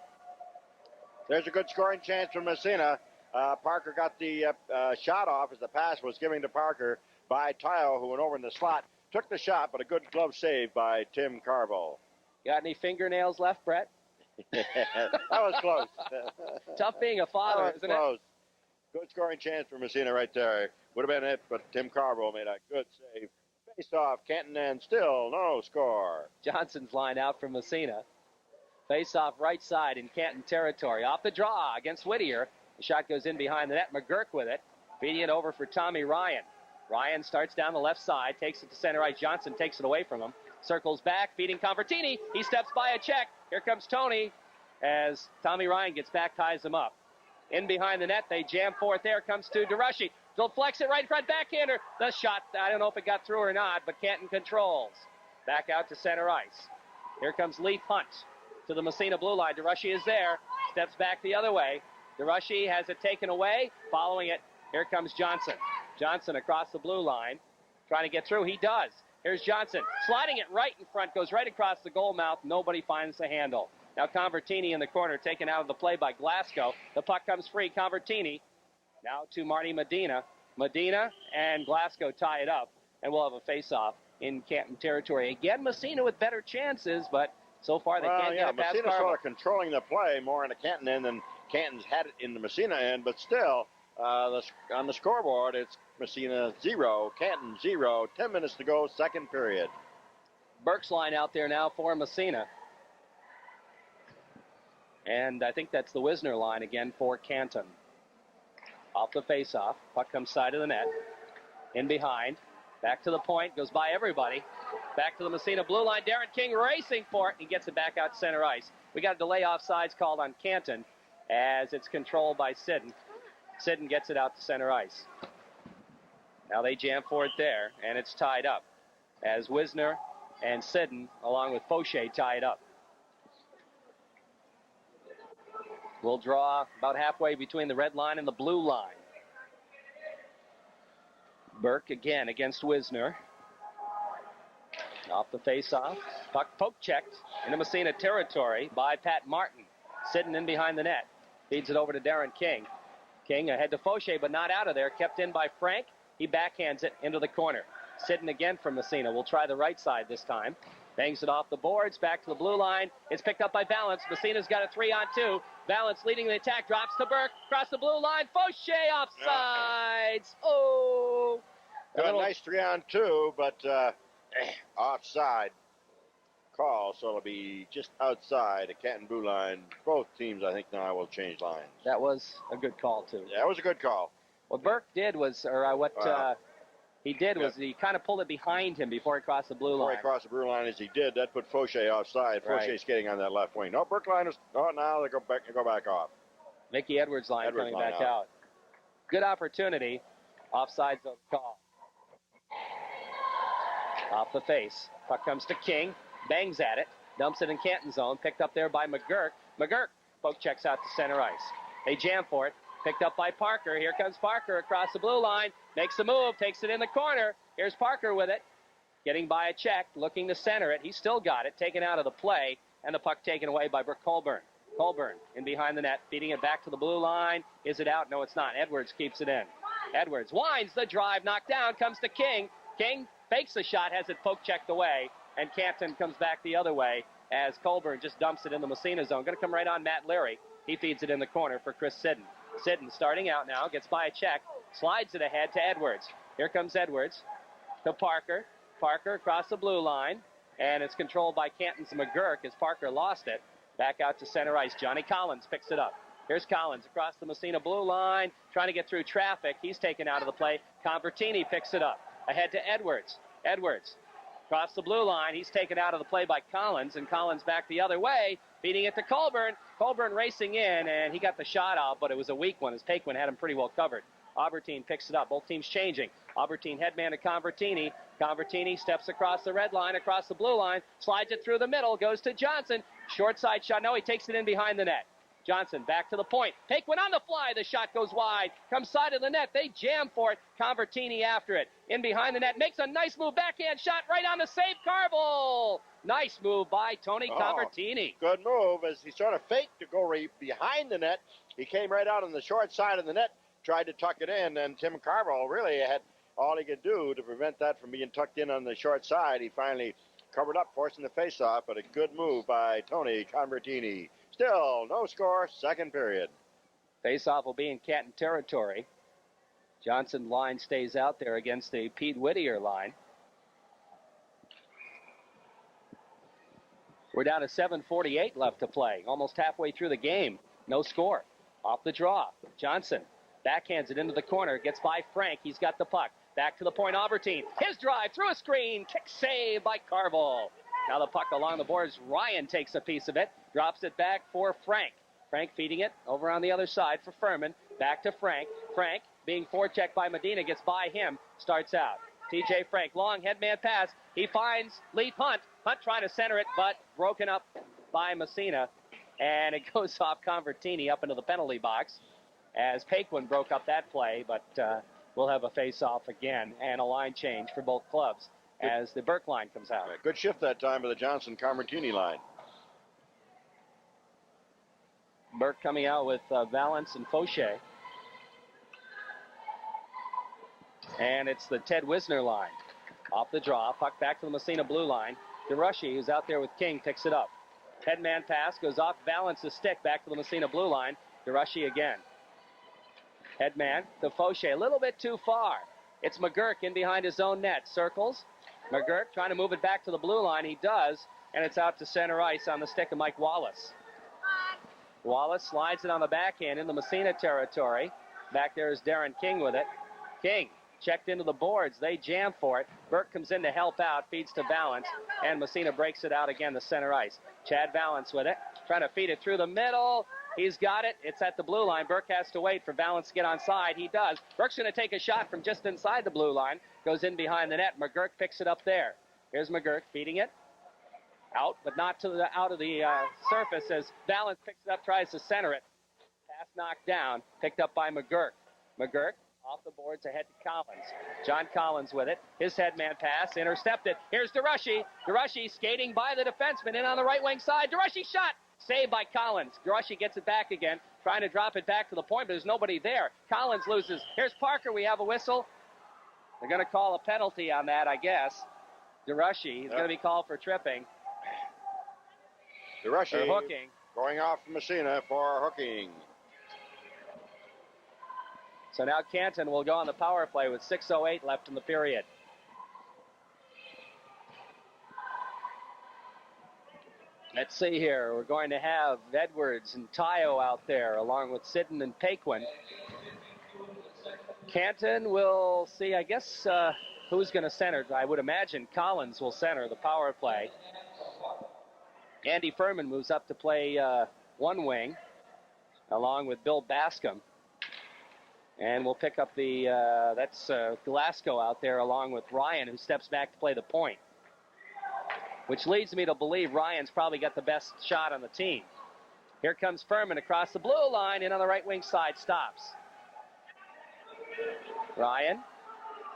There's a good scoring chance for Massena. Parker got the shot off as the pass was given to Parker by Tayo, who went over in the slot. Took the shot, but a good glove save by Tim Carville. Got any fingernails left, Brett? That was close. Tough being a father, isn't close. Good scoring chance for Massena right there. Would have been it, but Tim Carville made a good save. Face off, Canton, and still no score. Johnson's line out from Massena. Face off right side in Canton territory. Off the draw against Whittier. The shot goes in behind the net. McGurk with it. Feeding it over for Tommy Ryan. Ryan starts down the left side, takes it to center right. Johnson takes it away from him. Circles back, feeding Convertini. He steps by a check. Here comes Tony as Tommy Ryan gets back, ties him up. In behind the net, they jam for it there. Comes to DeRushy. They'll flex it right in front, backhander. The shot, I don't know if it got through or not, but Canton controls. Back out to center ice. Here comes Leaf Hunt to the Massena blue line. DeRushy is there. Steps back the other way. DeRushy has it taken away. Following it, here comes Johnson. Johnson across the blue line. trying to get through. He does. Here's Johnson, sliding it right in front, goes right across the goal mouth. Nobody finds the handle. Now Convertini in the corner, taken out of the play by Glasgow. The puck comes free. Convertini now to Marty Medina. Medina and Glasgow tie it up, and we'll have a face-off in Canton territory. Again, Massena with better chances, but so far they can't get it past Massena's Carmel. sort of controlling the play more in the Canton end than Canton's had it in the Massena end, but still, on the scoreboard, it's Massena 0, Canton 0, 10 minutes to go, second period. Burke's line out there now for Massena. And I think that's the Wisner line again for Canton. Off the face-off, puck comes side of the net. In behind, back to the point, goes by everybody. Back to the Massena blue line, Darren King racing for it. He gets it back out to center ice. We got a delay offsides called on Canton as it's controlled by Sidden. Sidden gets it out to center ice. Now they jam for it there, and it's tied up as Wisner and Sidden, along with Fauché, tie it up. We'll draw about halfway between the red line and the blue line. Burke again against Wisner. Off the face-off. Puck poke checked into Massena territory by Pat Martin. Sitting in behind the net. Feeds it over to Darren King. King ahead to Fauché, but not out of there. Kept in by Frank. He backhands it into the corner. Sitting again from Massena. We'll try the right side this time. Bangs it off the boards, back to the blue line. It's picked up by Valance. Massena's got a 3-on-2. Valance leading the attack, drops to Burke, across the blue line. Fauché offsides. Oh! Got a nice 3-on-2, but offside call, so it'll be just outside the Canton blue line. Both teams, I think, now will change lines. That was a good call, too. Yeah, it was a good call. What Burke did was, he kind of pulled it behind him before he crossed the blue line. Before he crossed the blue line as he did, that put Fauché offside. Right. Fauché skating on that left wing. No, Burke line is, now they go back off. Mickey Edwards line coming back out. Good opportunity. Offsides of the call. Off the face. Puck comes to King. Bangs at it. Dumps it in Canton zone. Picked up there by McGurk. McGurk poke checks out to center ice. They jam for it. Picked up by Parker. Here comes Parker across the blue line. Makes the move. Takes it in the corner. Here's Parker with it. Getting by a check. Looking to center it. He's still got it. Taken out of the play. And the puck taken away by Brooke Colburn. Colburn in behind the net. Feeding it back to the blue line. Is it out? No, it's not. Edwards keeps it in. Edwards winds the drive. Knocked down. Comes to King. King fakes the shot. Has it poke checked away. And Canton comes back the other way as Colburn just dumps it in the Massena zone. Going to come right on Matt Leary. He feeds it in the corner for Chris Sidden. Sidden starting out now, gets by a check, slides it ahead to Edwards. Here comes Edwards to Parker. Parker across the blue line, and it's controlled by Canton's McGurk as Parker lost it. Back out to center ice. Johnny Collins picks it up. Here's Collins across the Massena blue line, trying to get through traffic. He's taken out of the play. Convertini picks it up. Ahead to Edwards. Edwards across the blue line. He's taken out of the play by Collins, and Collins back the other way, feeding it to Colburn. Colburn racing in, and he got the shot out, but it was a weak one as Paquin had him pretty well covered. Aubertine picks it up. Both teams changing. Aubertine headman to Convertini. Convertini steps across the red line, across the blue line, slides it through the middle, goes to Johnson. Short side shot. No, he takes it in behind the net. Johnson back to the point. Paquin on the fly. The shot goes wide. Comes side of the net. They jam for it. Convertini after it. In behind the net. Makes a nice move. Backhand shot right on the save. Carvel. Nice move by Tony Convertini. Good move as he sort of faked to go behind the net. He came right out on the short side of the net, tried to tuck it in, and Tim Carvel really had all he could do to prevent that from being tucked in on the short side. He finally covered up, forcing the face-off, but a good move by Tony Convertini. Still, no score, second period. Face-off will be in Canton territory. Johnson line stays out there against the Pete Whittier line. We're down to 7:48 left to play. Almost halfway through the game. No score. Off the draw. Johnson backhands it into the corner. Gets by Frank. He's got the puck. Back to the point. Aubertine. His drive through a screen. Kick save by Carvel. Now the puck along the boards. Ryan takes a piece of it. Drops it back for Frank. Frank feeding it over on the other side for Furman. Back to Frank. Frank being forechecked by Medina. Gets by him. Starts out. TJ Frank. Long headman pass. He finds Leaf Hunt. Hunt trying to center it, but broken up by Massena. And it goes off Convertini up into the penalty box as Paquin broke up that play. But We'll have a face-off again and a line change for both clubs as the Burke line comes out. Good shift that time by the Johnson-Carmartini line. Burke coming out with Valance and Fauché. And it's the Ted Wisner line. Off the draw, puck back to the Massena blue line. DeRushy, who's out there with King, picks it up. Headman pass goes off Valance's stick back to the Massena blue line. DeRushy again. Headman to Fauché, a little bit too far. It's McGurk in behind his own net. Circles. McGurk trying to move it back to the blue line. He does, and it's out to center ice on the stick of Mike Wallace. Wallace slides it on the backhand in the Massena territory. Back there is Darren King with it. King checked into the boards. They jam for it. Burke comes in to help out, feeds to Valance, and Massena breaks it out again to center ice. Chad Valance with it, trying to feed it through the middle. He's got it. It's at the blue line. Burke has to wait for Valance to get on side. He does. Burke's going to take a shot from just inside the blue line. Goes in behind the net. McGurk picks it up there. Here's McGurk feeding it. Out, but not to the out of the surface as Valance picks it up, tries to center it. Pass knocked down, picked up by McGurk. McGurk off the boards ahead to Collins. John Collins with it. His headman pass, intercepted. Here's DeRushy. DeRushy skating by the defenseman in on the right wing side. DeRushy shot, saved by Collins. DeRushy gets it back again, trying to drop it back to the point, but there's nobody there. Collins loses. Here's Parker. We have a whistle. They're going to call a penalty on that, I guess. DeRushy is going to be called for tripping. DeRushy hooking. Going off from Massena for hooking. So now Canton will go on the power play with 6:08 left in the period. Let's see here. We're going to have Edwards and Tayo out there along with Sidden and Paquin. Canton will see, I guess, who's going to center. I would imagine Collins will center the power play. Andy Furman moves up to play one wing along with Bill Bascom. And we'll pick up the, that's Glasgow out there along with Ryan, who steps back to play the point. Which leads me to believe Ryan's probably got the best shot on the team. Here comes Furman across the blue line and on the right wing side stops. Ryan,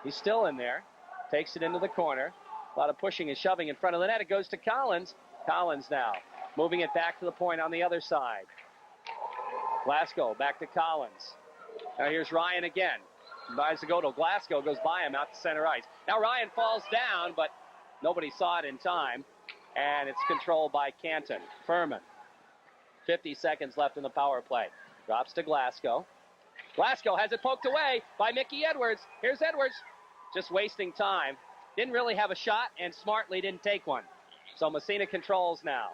he's still in there, takes it into the corner. A lot of pushing and shoving in front of the net. It goes to Collins. Collins now moving it back to the point on the other side. Glasgow back to Collins. Now here's Ryan again. Tries to go to Glasgow, goes by him out to center ice. Now Ryan falls down, but nobody saw it in time, and it's controlled by Canton. Furman. 50 seconds left in the power play. Drops to Glasgow. Glasgow has it poked away by Mickey Edwards. Here's Edwards, just wasting time. Didn't really have a shot, and smartly didn't take one. So Massena controls now.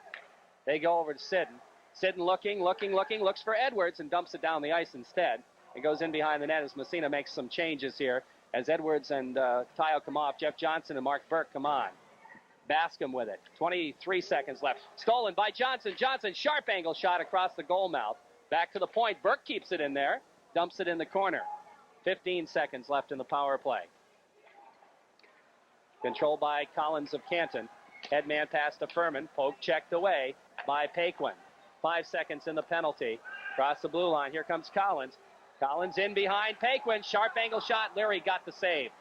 They go over to Sidden. Sidden looking, looks for Edwards and dumps it down the ice instead. It goes in behind the net as Massena makes some changes here. As Edwards and Tayo come off, Jeff Johnson and Mark Burke come on. Bascom with it. 23 seconds left. Stolen by Johnson. Johnson, sharp angle shot across the goal mouth. Back to the point. Burke keeps it in there. Dumps it in the corner. 15 seconds left in the power play. Controlled by Collins of Canton. Headman pass to Furman. Poke checked away by Paquin. 5 seconds in the penalty. Across the blue line. Here comes Collins. Collins in behind Paquin. Sharp angle shot. Leary got the save.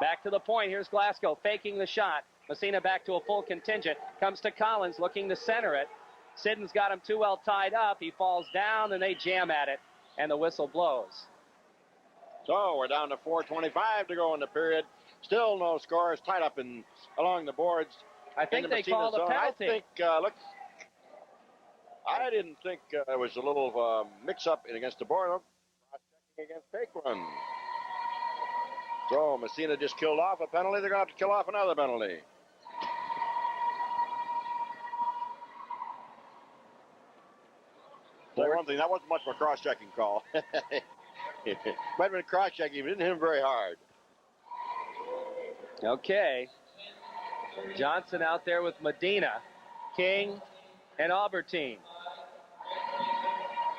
Back to the point. Here's Glasgow faking the shot. Massena back to a full contingent. Comes to Collins looking to center it. Sidden's got him too well tied up. He falls down and they jam at it. And the whistle blows. So we're down to 4:25 to go in the period. Still no scores. Tied up along the boards. I think they called a penalty. I think, I didn't think there was a little mix-up against the board. Cross-checking against Paquin. So Massena just killed off a penalty. They're going to have to kill off another penalty. So one thing, that wasn't much of a cross-checking call. Might have been cross-checking, but didn't hit him very hard. Okay. Johnson out there with Medina, King, and Albertine.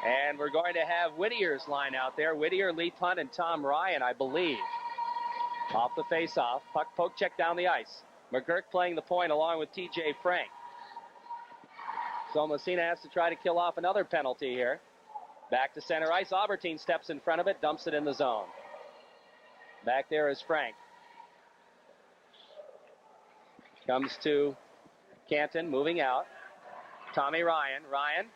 And we're going to have Whittier's line out there. Whittier, Leith Hunt, and Tom Ryan, I believe. Off the face-off. Puck poke check down the ice. McGurk playing the point along with T.J. Frank. So Massena has to try to kill off another penalty here. Back to center ice. Albertine steps in front of it, dumps it in the zone. Back there is Frank. Comes to Canton, moving out. Tommy Ryan. Ryan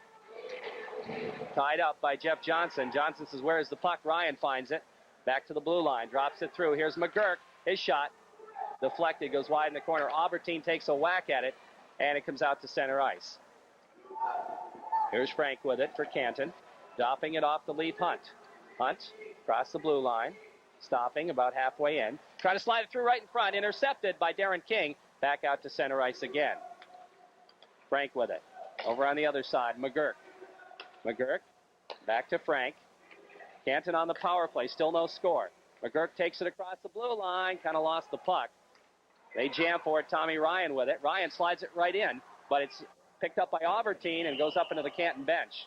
tied up by Jeff Johnson. Johnson says, where is the puck? Ryan finds it. Back to the blue line. Drops it through. Here's McGurk. His shot. Deflected. Goes wide in the corner. Aubertine takes a whack at it. And it comes out to center ice. Here's Frank with it for Canton. Dropping it off to Leaf Hunt. Hunt across the blue line. Stopping about halfway in. Trying to slide it through right in front. Intercepted by Darren King. Back out to center ice again. Frank with it. Over on the other side, McGurk. McGurk back to Frank. Canton on the power play. Still no score. McGurk takes it across the blue line. Kind of lost the puck. They jam for it. Tommy Ryan with it. Ryan slides it right in, but it's picked up by Aubertine and goes up into the Canton bench.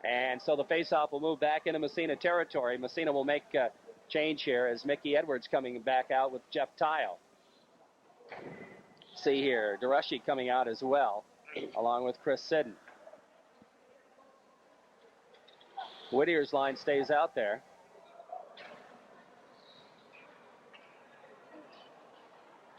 And so the faceoff will move back into Massena territory. Massena will make a change here as Mickey Edwards coming back out with Jeff Tile. See here, Durushi coming out as well, along with Chris Sidden. Whittier's line stays out there.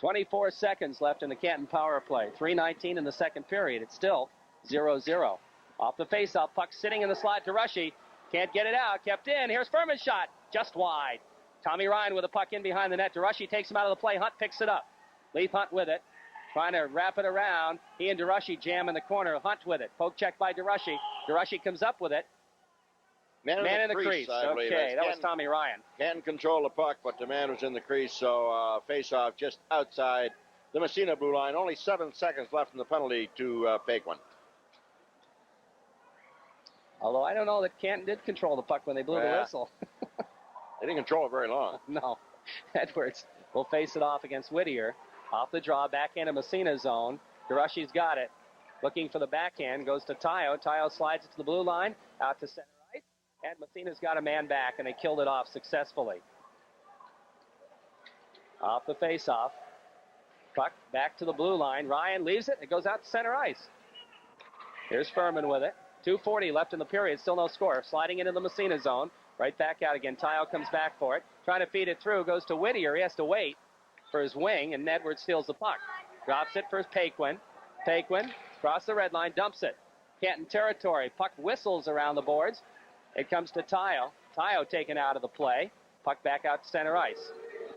.24 seconds left in the Canton power play. 3:19 in the second period. It's still 0-0. Off the faceoff, puck sitting in the slot. Durushi can't get it out. Kept in. Here's Furman's shot. Just wide. Tommy Ryan with a puck in behind the net. Durushi takes him out of the play. Hunt picks it up. Leaf Hunt with it. Trying to wrap it around. He and Durushi jam in the corner. Hunt with it. Poke check by Durushi. Durushi comes up with it. Man in the crease. Okay, that was Tommy Ryan. Can't control the puck, but the man was in the crease, so face-off just outside the Massena blue line. Only 7 seconds left in the penalty to Paquin. Although I don't know that Canton did control the puck when they blew the whistle. They didn't control it very long. No. Edwards will face it off against Whittier. Off the draw, backhand of Massena's zone. Durushi's got it. Looking for the backhand, goes to Tayo. Tayo slides it to the blue line, out to center right. And Massena's got a man back, and they killed it off successfully. Off the face-off. Puck back to the blue line. Ryan leaves it. It goes out to center ice. Here's Furman with it. 2:40 left in the period. Still no score. Sliding into the Massena zone. Right back out again. Tayo comes back for it. Trying to feed it through. Goes to Whittier. He has to wait for his wing, and Edwards steals the puck. Drops it for Paquin. Paquin across the red line. Dumps it. Canton territory. Puck whistles around the boards. It comes to Tayo. Tayo taken out of the play. Puck back out to center ice.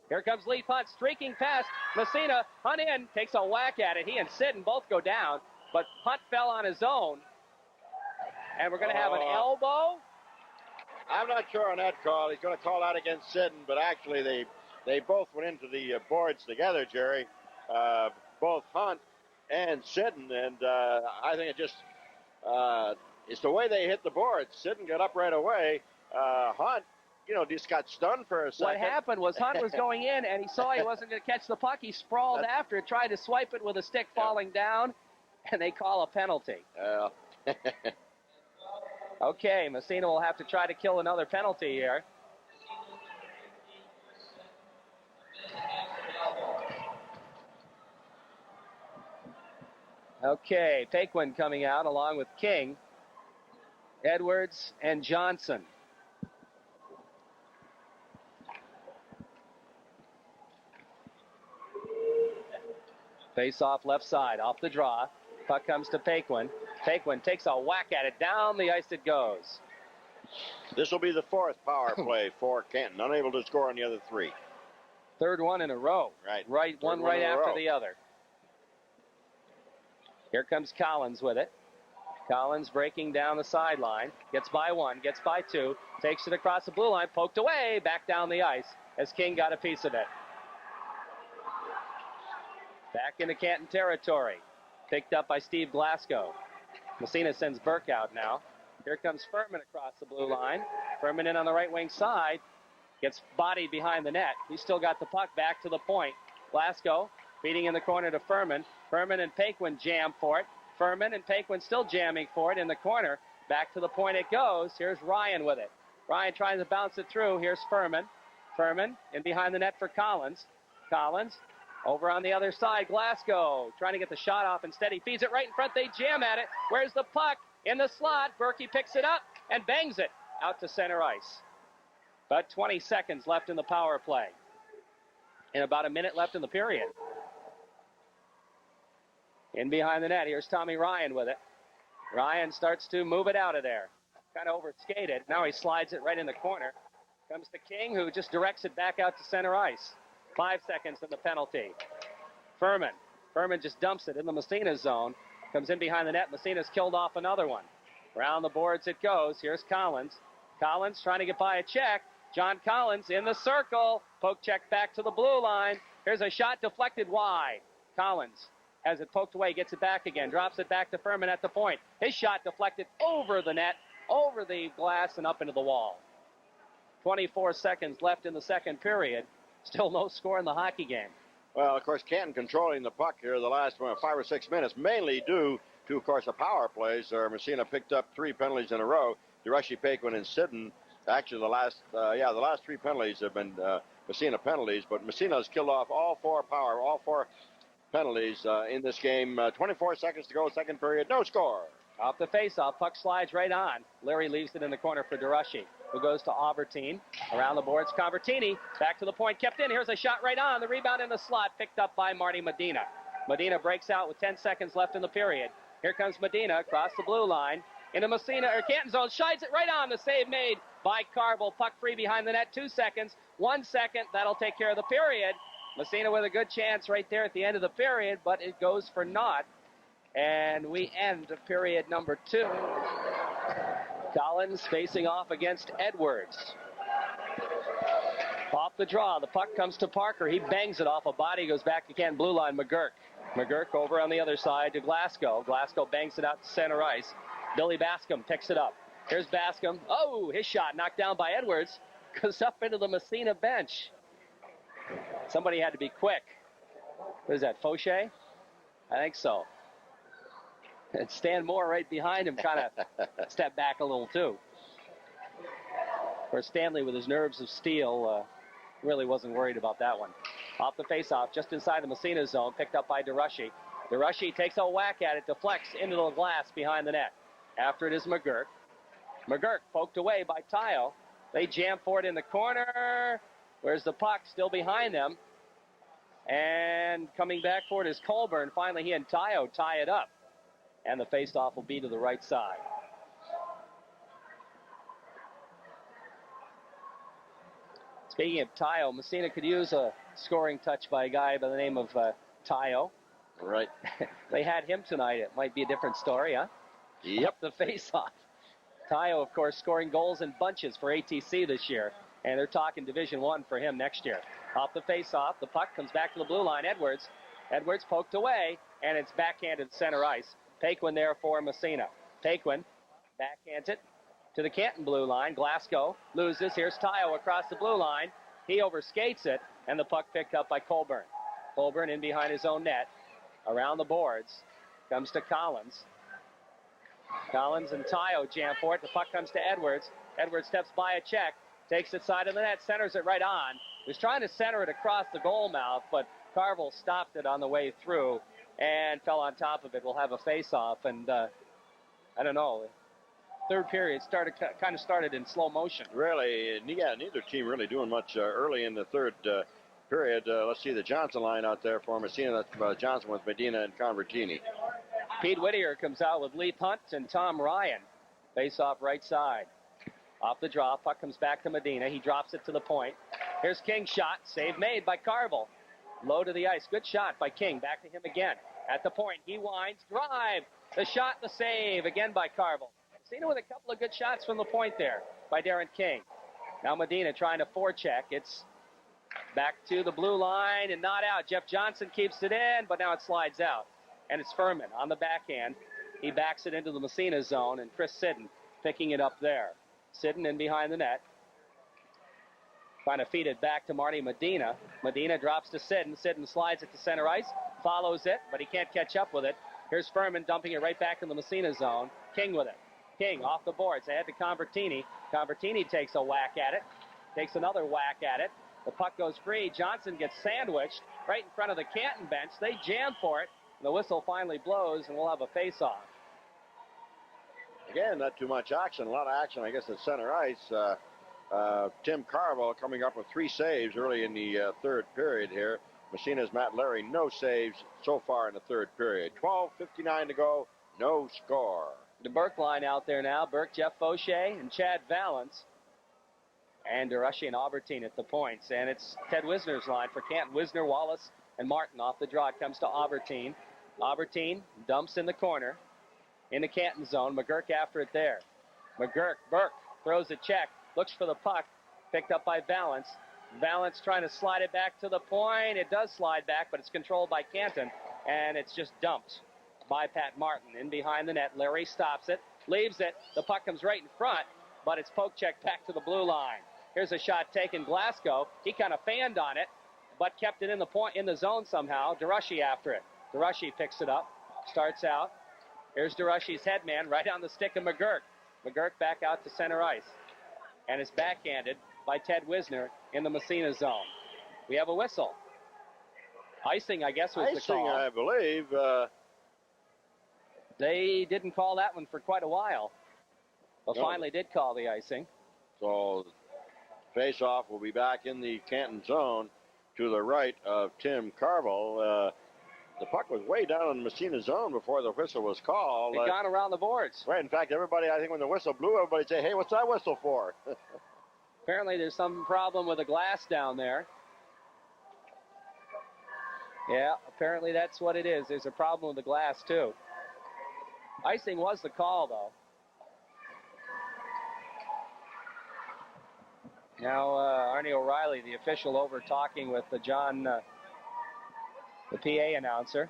Here comes Leaf Hunt streaking past Massena. Hunt in. Takes a whack at it. He and Sidden both go down, but Hunt fell on his own. And we're going to have an elbow. I'm not sure on that call. He's going to call out against Sidden, but actually they both went into the boards together, Jerry. Both Hunt and Sidden, and I think it just it's the way they hit the boards. Sidden got up right away. Hunt, just got stunned for a second. What happened was Hunt was going in, and he saw he wasn't going to catch the puck. He sprawled after it, tried to swipe it with a stick falling down, and they call a penalty. Okay, Massena will have to try to kill another penalty here. Okay, Paquin coming out along with King, Edwards, and Johnson. Face off left side, off the draw. Puck comes to Paquin. Paquin takes a whack at it. Down the ice it goes. This will be the 4th power play for Canton. Unable to score on the other 3. Third one in a row. Right. One right after the other. Here comes Collins with it. Collins breaking down the sideline. Gets by one, gets by two. Takes it across the blue line. Poked away. Back down the ice as King got a piece of it. Back into Canton territory. Picked up by Steve Glasgow. Massena sends Burke out now. Here comes Furman across the blue line. Furman in on the right wing side. Gets bodied behind the net. He's still got the puck back to the point. Glasgow feeding in the corner to Furman. Furman and Paquin jam for it. Furman and Paquin still jamming for it in the corner. Back to the point it goes. Here's Ryan with it. Ryan trying to bounce it through. Here's Furman. Furman in behind the net for Collins. Collins over on the other side. Glasgow trying to get the shot off. Instead, he feeds it right in front. They jam at it. Where's the puck? In the slot. Berkey picks it up and bangs it out to center ice. About 20 seconds left in the power play. And about a minute left in the period. In behind the net, here's Tommy Ryan with it. Ryan starts to move it out of there. Kind of overskated. Now he slides it right in the corner. Comes to King, who just directs it back out to center ice. 5 seconds in the penalty. Furman just dumps it in the Massena zone. Comes in behind the net. Massena's killed off another one. Around the boards it goes. Here's Collins. Collins trying to get by a check. John Collins in the circle. Poke check back to the blue line. Here's a shot deflected wide. Collins has it poked away, gets it back again, drops it back to Furman at the point. His shot deflected over the net, over the glass, and up into the wall. 24 seconds left in the second period. Still no score in the hockey game. Well, of course, Canton controlling the puck here the last 5 or 6 minutes, mainly due to, of course, the power plays. Massena picked up 3 penalties in a row. DeRushy, Paquin, and Sidden. Actually, the last 3 penalties have been Massena penalties, but Massena has killed off all 4 penalties in this game. 24 seconds to go, second period, no score. Off the faceoff, puck slides right on. Larry leaves it in the corner for DeRushy, who goes to Albertine. Around the boards, Convertini, back to the point, kept in. Here's a shot right on. The rebound in the slot, picked up by Marty Medina. Medina breaks out with 10 seconds left in the period. Here comes Medina across the blue line. Into Massena, or Canton zone, shides it right on. The save made by Carville. Puck free behind the net, 2 seconds. 1 second, that'll take care of the period. Massena with a good chance right there at the end of the period, but it goes for naught. And we end period number 2. Collins facing off against Edwards. Off the draw, the puck comes to Parker. He bangs it off a body, goes back again, blue line, McGurk. McGurk over on the other side to Glasgow. Glasgow bangs it out to center ice. Billy Bascom picks it up. Here's Bascom. Oh, his shot knocked down by Edwards. Goes up into the Massena bench. Somebody had to be quick. What is that, Fauché? I think so. And Stan Moore right behind him kind of stepped back a little too. Where Stanley with his nerves of steel really wasn't worried about that one. Off the faceoff, just inside the Massena zone, picked up by DeRushy. DeRushy takes a whack at it, deflects into the glass behind the net. After it is McGurk. McGurk poked away by Tayo. They jam for it in the corner. Where's the puck? Still behind them. And coming back for it is Colburn. Finally, he and Tayo tie it up. And the faceoff will be to the right side. Speaking of Tayo, Massena could use a scoring touch by a guy by the name of Tayo. Right. They had him tonight. It might be a different story, huh? Yep. The faceoff. Tayo, of course, scoring goals in bunches for ATC this year. And they're talking Division I for him next year. Off the faceoff, the puck comes back to the blue line. Edwards poked away, and it's backhanded center ice. Paquin there for Massena. Paquin backhands it to the Canton blue line. Glasgow loses. Here's Tayo across the blue line. He overskates it, and the puck picked up by Colburn. Colburn in behind his own net. Around the boards. Comes to Collins. Collins and Tayo jam for it. The puck comes to Edwards. Edwards steps by a check. Takes it side of the net. Centers it right on. Was trying to center it across the goal mouth, but Carville stopped it on the way through and fell on top of it. We'll have a face-off, and I don't know. Third period kind of started in slow motion. Really, yeah, neither team really doing much early in the third period. Let's see the Johnson line out there for Massena. That's Johnson with Medina and Convertini. Pete Whittier comes out with Leith Hunt and Tom Ryan. Face-off right side. Off the draw, puck comes back to Medina. He drops it to the point. Here's King's shot. Save made by Carville. Low to the ice. Good shot by King. Back to him again. At the point, he winds. Drive. The shot, the save. Again by Carville. Massena with a couple of good shots from the point there by Darren King. Now Medina trying to forecheck. It's back to the blue line and not out. Jeff Johnson keeps it in, but now it slides out. And it's Furman on the backhand. He backs it into the Massena zone, and Chris Sidden picking it up there. Sidden in behind the net. Trying to feed it back to Marty Medina. Medina drops to Sidden. Sidden slides it to center ice. Follows it, but he can't catch up with it. Here's Furman dumping it right back in the Massena zone. King with it. King off the boards. They head to Convertini. Convertini takes a whack at it. Takes another whack at it. The puck goes free. Johnson gets sandwiched right in front of the Canton bench. They jam for it. And the whistle finally blows, and we'll have a face-off. Again, not too much action. A lot of action, I guess, at center ice. Tim Carville coming up with 3 saves early in the third period here. Massena's Matt Larry, no saves so far in the third period. 12:59 to go, no score. The Burke line out there now. Burke, Jeff Fauché, and Chad Valance. And DeRushy and Albertine at the points. And it's Ted Wisner's line for Canton. Wisner, Wallace, and Martin off the draw. It comes to Albertine. Albertine dumps in the corner in the Canton zone. McGurk after it there. Burke throws a check, looks for the puck, picked up by Valance. Valance trying to slide it back to the point. It does slide back, but it's controlled by Canton, and it's just dumped by Pat Martin. In behind the net, Larry stops it, leaves it. The puck comes right in front, but it's poke check back to the blue line. Here's a shot taken. Glasgow, he kind of fanned on it, but kept it in the zone somehow. DeRushy after it. DeRushy picks it up, starts out. Here's DeRushy's head man right on the stick of McGurk. McGurk back out to center ice. And it's backhanded by Ted Wisner in the Massena zone. We have a whistle. Icing, I guess, was the call. Icing, I believe. They didn't call that one for quite a while. But finally did call the icing. So face-off will be back in the Canton zone to the right of Tim Carville. The puck was way down in the Massena zone before the whistle was called. It got around the boards. Right. In fact, everybody, I think when the whistle blew, everybody said, hey, what's that whistle for? Apparently there's some problem with the glass down there. Yeah, apparently that's what it is. There's a problem with the glass, too. Icing was the call, though. Now, Arnie O'Reilly, the official, over talking with the PA announcer.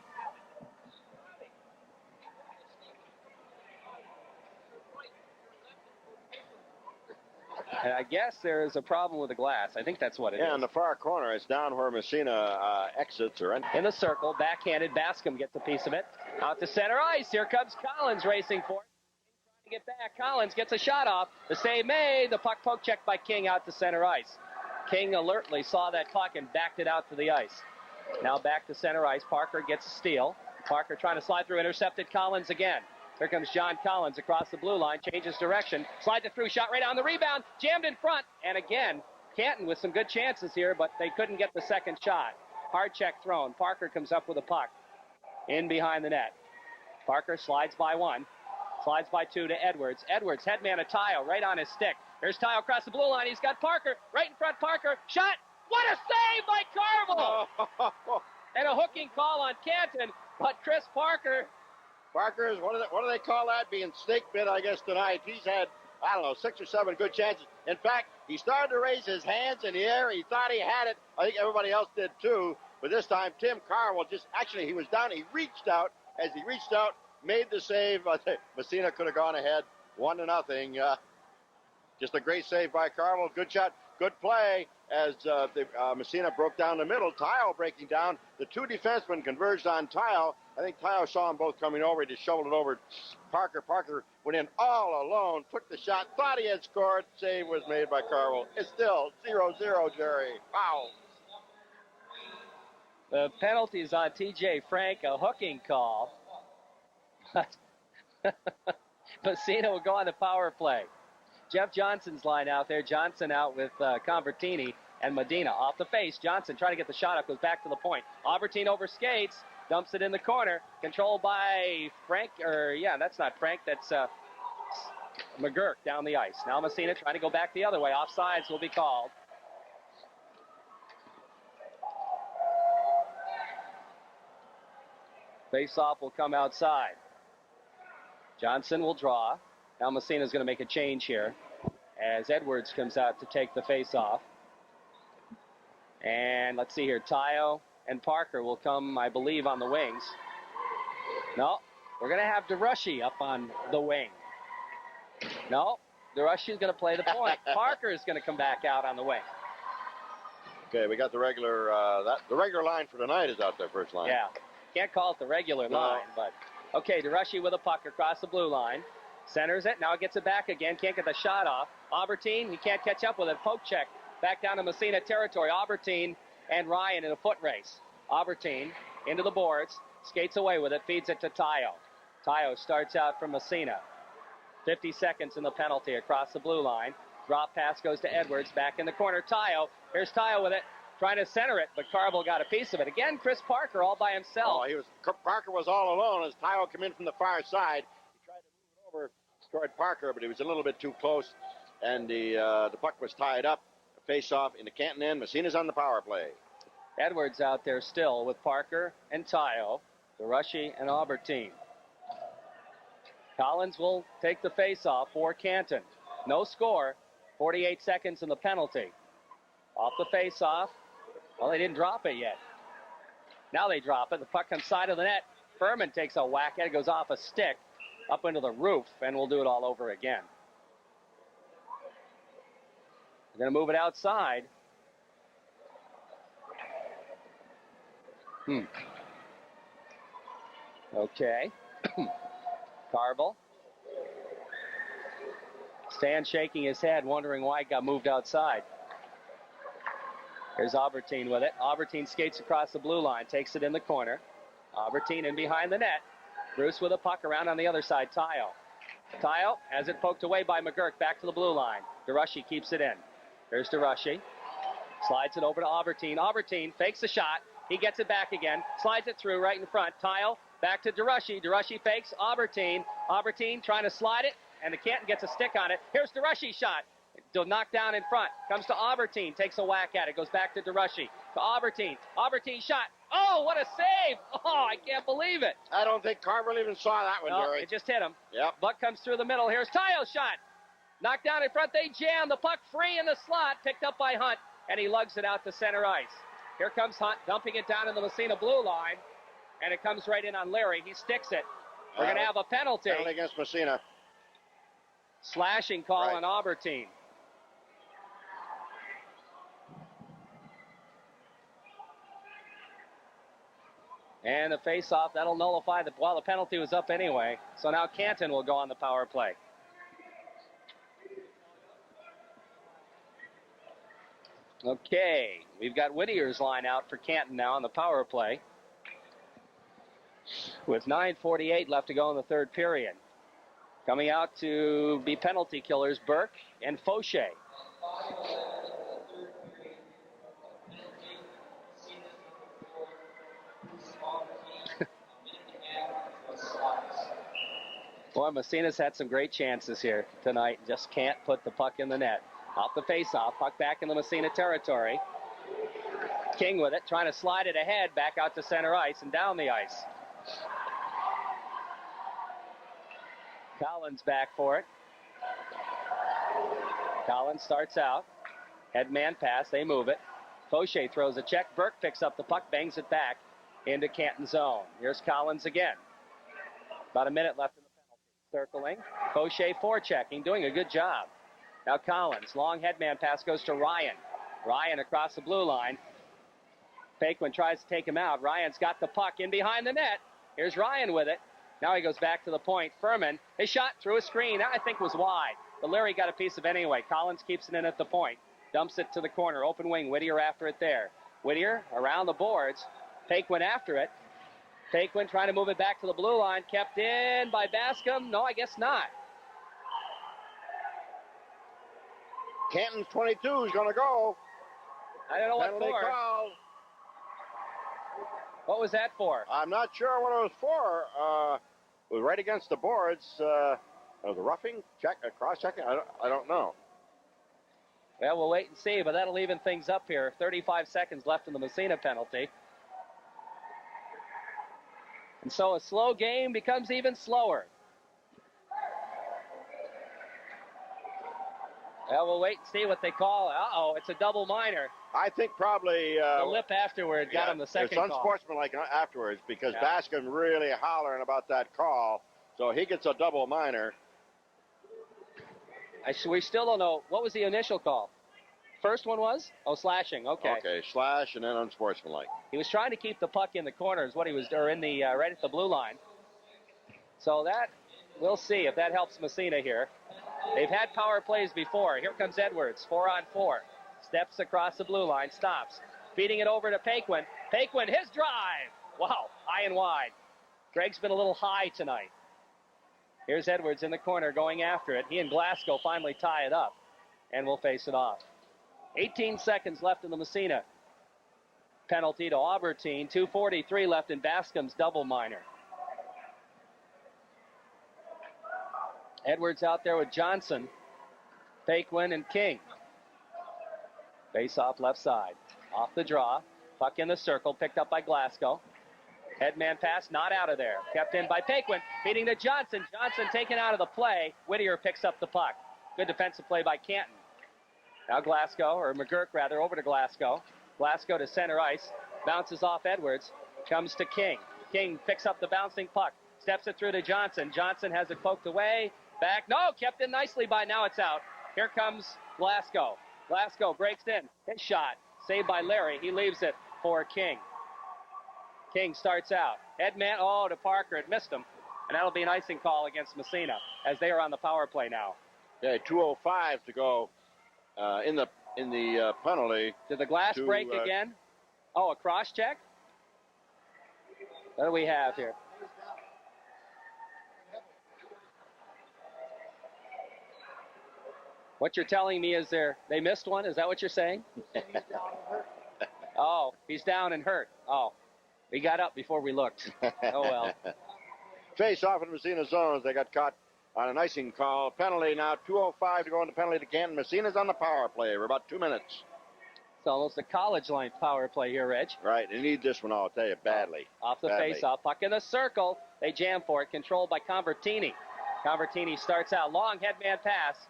And I guess there is a problem with the glass. I think that's what it is. Yeah, in the far corner. It's down where Massena exits or enters. In the circle, backhanded. Bascom gets a piece of it. Out to center ice. Here comes Collins racing for it. Trying to get back. Collins gets a shot off. The save made. The puck poke checked by King out to center ice. King alertly saw that puck and backed it out to the ice. Now back to center ice. Parker gets a steal. Parker trying to slide through. Intercepted Collins again. Here comes John Collins across the blue line. Changes direction. Slides it through. Shot right on the rebound. Jammed in front. And again, Canton with some good chances here, but they couldn't get the second shot. Hard check thrown. Parker comes up with a puck. In behind the net. Parker slides by one. Slides by two to Edwards. Edwards, headman of Tayo, right on his stick. There's Tayo across the blue line. He's got Parker. Right in front. Parker. Shot. What a save by Carville! And a hooking call on Canton. But Chris Parker... Parker is, what do they call that? Being snake bit, I guess, tonight. He's had, I don't know, 6 or 7 good chances. In fact, he started to raise his hands in the air. He thought he had it. I think everybody else did too. But this time, Tim Carville actually, he was down. He reached out. As he reached out, made the save. I think Massena could have gone ahead 1-0. Just a great save by Carville. Good shot. Good play as Massena broke down the middle. Tayo breaking down. The two defensemen converged on Tayo. I think Tayo saw them both coming over. He just shoveled it over Parker. Parker went in all alone, took the shot, thought he had scored. Save was made by Carville. It's still 0-0, Jerry. Wow. The penalty is on T.J. Frank, a hooking call. Massena will go on the power play. Jeff Johnson's line out there. Johnson out with Convertini and Medina. Off the face. Johnson trying to get the shot up. Goes back to the point. Albertine over skates. Dumps it in the corner. Controlled by Frank. That's not Frank. That's McGurk down the ice. Now Massena trying to go back the other way. Offsides will be called. Face-off will come outside. Johnson will draw. Now Massena's going to make a change here as Edwards comes out to take the face-off. And let's see here. Tayo and Parker will come, I believe, on the wings. No, we're going to have DeRushy up on the wing. No, DeRushy is going to play the point. Parker is going to come back out on the wing. Okay, we got the regular line for tonight is out there, first line. Yeah, can't call it the regular line, but okay, DeRushy with a puck across the blue line. Centers it, now gets it back again, can't get the shot off. Albertine, he can't catch up with it. Poke check back down to Massena territory. Albertine and Ryan in a foot race. Albertine into the boards, skates away with it, feeds it to Tayo. Tayo starts out from Massena. 50 seconds in the penalty across the blue line. Drop pass goes to Edwards. Back in the corner, Tayo. Here's Tayo with it. Trying to center it, but Carville got a piece of it. Again, Chris Parker all by himself. Parker was all alone as Tayo came in from the far side. He tried to move it over toward Parker, but he was a little bit too close, and the puck was tied up. Face-off in the Canton end. Massena's on the power play. Edwards out there still with Parker and Tayo, DeRushy and Albertine. Collins will take the face-off for Canton. No score. 48 seconds in the penalty. Off the face-off. Well, they didn't drop it yet. Now they drop it. The puck comes side of the net. Furman takes a whack at it. Goes off a stick up into the roof, and we'll do it all over again. They're going to move it outside. Okay. Carville. Stan shaking his head, wondering why it got moved outside. Here's Albertine with it. Albertine skates across the blue line, takes it in the corner. Albertine in behind the net. Bruce with a puck around on the other side. Tayo has it poked away by McGurk. Back to the blue line. DeRushy keeps it in. Here's DeRushy. Slides it over to Albertine. Albertine fakes the shot. He gets it back again. Slides it through right in front. Tayo back to DeRushy. DeRushy fakes Albertine. Albertine trying to slide it, and the Canton gets a stick on it. Here's DeRushy's shot. Knocked down in front. Comes to Albertine. Takes a whack at it. Goes back to DeRushy. To Albertine. Albertine shot. Oh, what a save. Oh, I can't believe it. I don't think Carville even saw that one, Jerry. It just hit him. Yep. Buck comes through the middle. Here's Tayo's shot. Knocked down in front. They jam. The puck free in the slot. Picked up by Hunt. And he lugs it out to center ice. Here comes Hunt, dumping it down in the Massena blue line. And it comes right in on Larry. He sticks it. We're going to have a penalty. Penalty against Massena. Slashing call on Albertine. And the face-off, that'll nullify the penalty was up anyway. So now Canton will go on the power play. Okay, we've got Whittier's line out for Canton now on the power play. With 9:48 left to go in the third period. Coming out to be penalty killers, Burke and Fauché. Boy, Massena's had some great chances here tonight. Just can't put the puck in the net. Off the face-off, puck back in the Massena territory. King with it, trying to slide it ahead, back out to center ice and down the ice. Collins back for it. Collins starts out. Headman pass, they move it. Fauché throws a check. Burke picks up the puck, bangs it back into Canton zone. Here's Collins again. About a minute left in the penalty. Circling. Fauché forechecking, doing a good job. Now Collins, long headman pass goes to Ryan. Ryan across the blue line. Paquin tries to take him out. Ryan's got the puck in behind the net. Here's Ryan with it. Now he goes back to the point. Furman, his shot through a screen, that I think was wide. But Larry got a piece of it anyway. Collins keeps it in at the point. Dumps it to the corner. Open wing. Whittier after it there. Whittier around the boards. Paquin after it. Paquin trying to move it back to the blue line. Kept in by Bascom. No, I guess not. Canton's 22 is going to go. I don't know what Penalty for. call. What was that for? I'm not sure what it was for. It was right against the boards. The roughing, check, cross-checking, I don't know. Well, we'll wait and see, but that'll even things up here. 35 seconds left in the Massena penalty. And so a slow game becomes even slower. Well, we'll wait and see what they call. Uh-oh, it's a double minor. I think probably... the lip afterward got him the second call. It's unsportsmanlike afterwards because Bascom really hollering about that call. So he gets a double minor. We still don't know. What was the initial call? First one was? Oh, slashing. Okay. Okay, slash and then unsportsmanlike. He was trying to keep the puck in the corners, what he was, or in the right at the blue line. So that, we'll see if that helps Massena here. They've had power plays before. Here comes Edwards, 4-on-4. Steps across the blue line, stops. Feeding it over to Paquin. Paquin, his drive. Wow, high and wide. Greg's been a little high tonight. Here's Edwards in the corner going after it. He and Glasgow finally tie it up. and will face it off. 18 seconds left in the Massena penalty to Aubertine. 2:43 left in Bascom's double minor. Edwards out there with Johnson, Paquin, and King. Face off left side. Off the draw. Puck in the circle, picked up by Glasgow. Headman pass, not out of there. Kept in by Paquin, feeding to Johnson. Johnson taken out of the play. Whittier picks up the puck. Good defensive play by Canton. Now Glasgow, or McGurk rather, over to Glasgow. Glasgow to center ice. Bounces off Edwards. Comes to King. King picks up the bouncing puck. Steps it through to Johnson. Johnson has it poked away. Back. No, kept in nicely by. Now it's out. Here comes Glasgow. Glasgow breaks in. His shot. Saved by Larry. He leaves it for King. King starts out. Headman, to Parker. It missed him. And that'll be an icing call against Massena as they are on the power play now. Yeah, 2:05 to go in the penalty. Did the glass break again? A cross check? What do we have here? What you're telling me is they missed one? Is that what you're saying? He's down and hurt. We got up before we looked. Oh, well. Face off in Massena zone as they got caught on an icing call. Penalty now, 2:05 to go into penalty to Canton. Massena's on the power play for about 2 minutes. It's almost a college-length power play here, Reg. Right, they need this one, I'll tell you, badly. Off the face-off, puck in the circle. They jam for it, controlled by Convertini. Convertini starts out, long headman pass.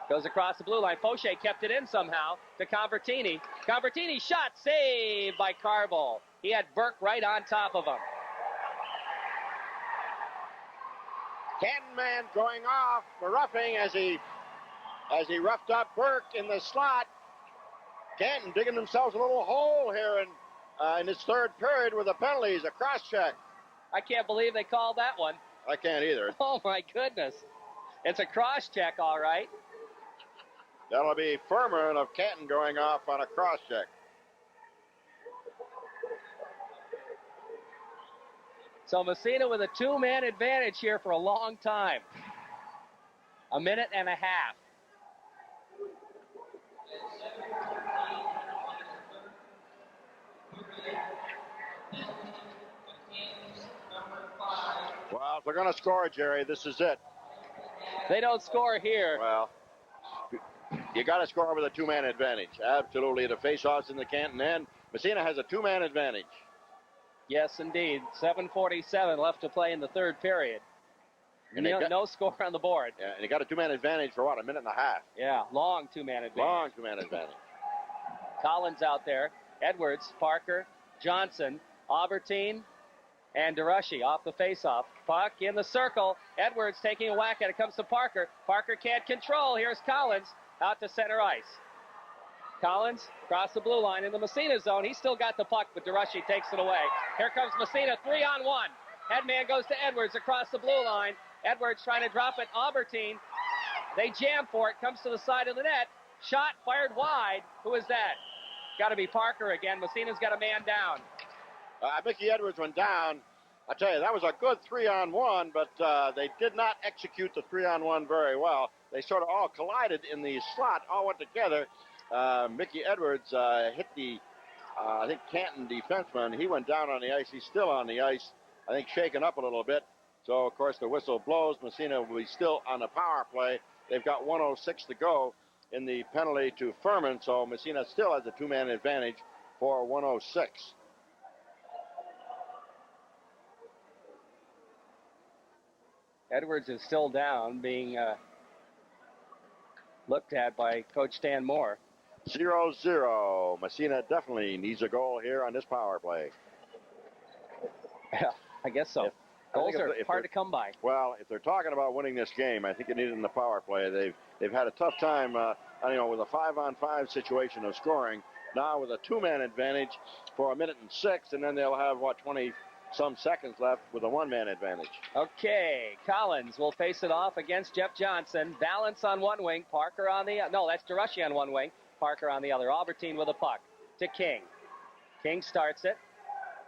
Goes across the blue line. Fauché kept it in somehow to Convertini. Convertini shot, saved by Carbo. He had Burke right on top of him. Canton man going off for roughing as he roughed up Burke in the slot. Canton digging themselves a little hole here in his third period with the penalties, a cross check. I can't believe they called that one. I can't either. Oh my goodness. It's a cross check, all right. That'll be Furman of Canton going off on a cross check. So Massena with a two-man advantage here for a long time. A minute and a half. Well, if they're going to score, Jerry, this is it. They don't score here. Well, you got to score with a two-man advantage. Absolutely. The face-offs in the Canton end. Massena has a two-man advantage. Yes, indeed. 7:47 left to play in the third period. And no score on the board. Yeah, and you got a two-man advantage for what, a minute and a half? Yeah, long two-man advantage. Long two-man advantage. Collins out there. Edwards, Parker, Johnson, Aubertine, and DeRushy off the face-off. Puck in the circle. Edwards taking a whack at it. Comes to Parker. Parker can't control. Here's Collins out to center ice. Collins across the blue line in the Massena zone. He's still got the puck, but DeRushy takes it away. Here comes Massena, 3-on-1. Headman goes to Edwards across the blue line. Edwards trying to drop it. Aubertine. They jam for it. Comes to the side of the net. Shot fired wide. Who is that? Got to be Parker again. Massena's got a man down. Mickey Edwards went down. I tell you, that was a good 3-on-1, but they did not execute the 3-on-1 very well. They sort of all collided in the slot, all went together. Mickey Edwards hit the, I think, Canton defenseman. He went down on the ice. He's still on the ice, I think, shaken up a little bit. So, of course, the whistle blows. Massena will be still on the power play. They've got 1:06 to go in the penalty to Furman, so Massena still has a two-man advantage for 1:06. Edwards is still down, being looked at by Coach Stan Moore. 0-0. Massena definitely needs a goal here on this power play. Yeah, I guess so. Goals are hard to come by. Well, if they're talking about winning this game, I think you need it in the power play. They've had a tough time, with a 5-on-5 situation of scoring. Now with a two-man advantage for 1:06, and then they'll have 20-some seconds left with a one-man advantage. Okay, Collins will face it off against Jeff Johnson. Balance on one wing, Parker on the other. No, that's DeRushy on one wing, Parker on the other. Aubertine with a puck to King. King starts it.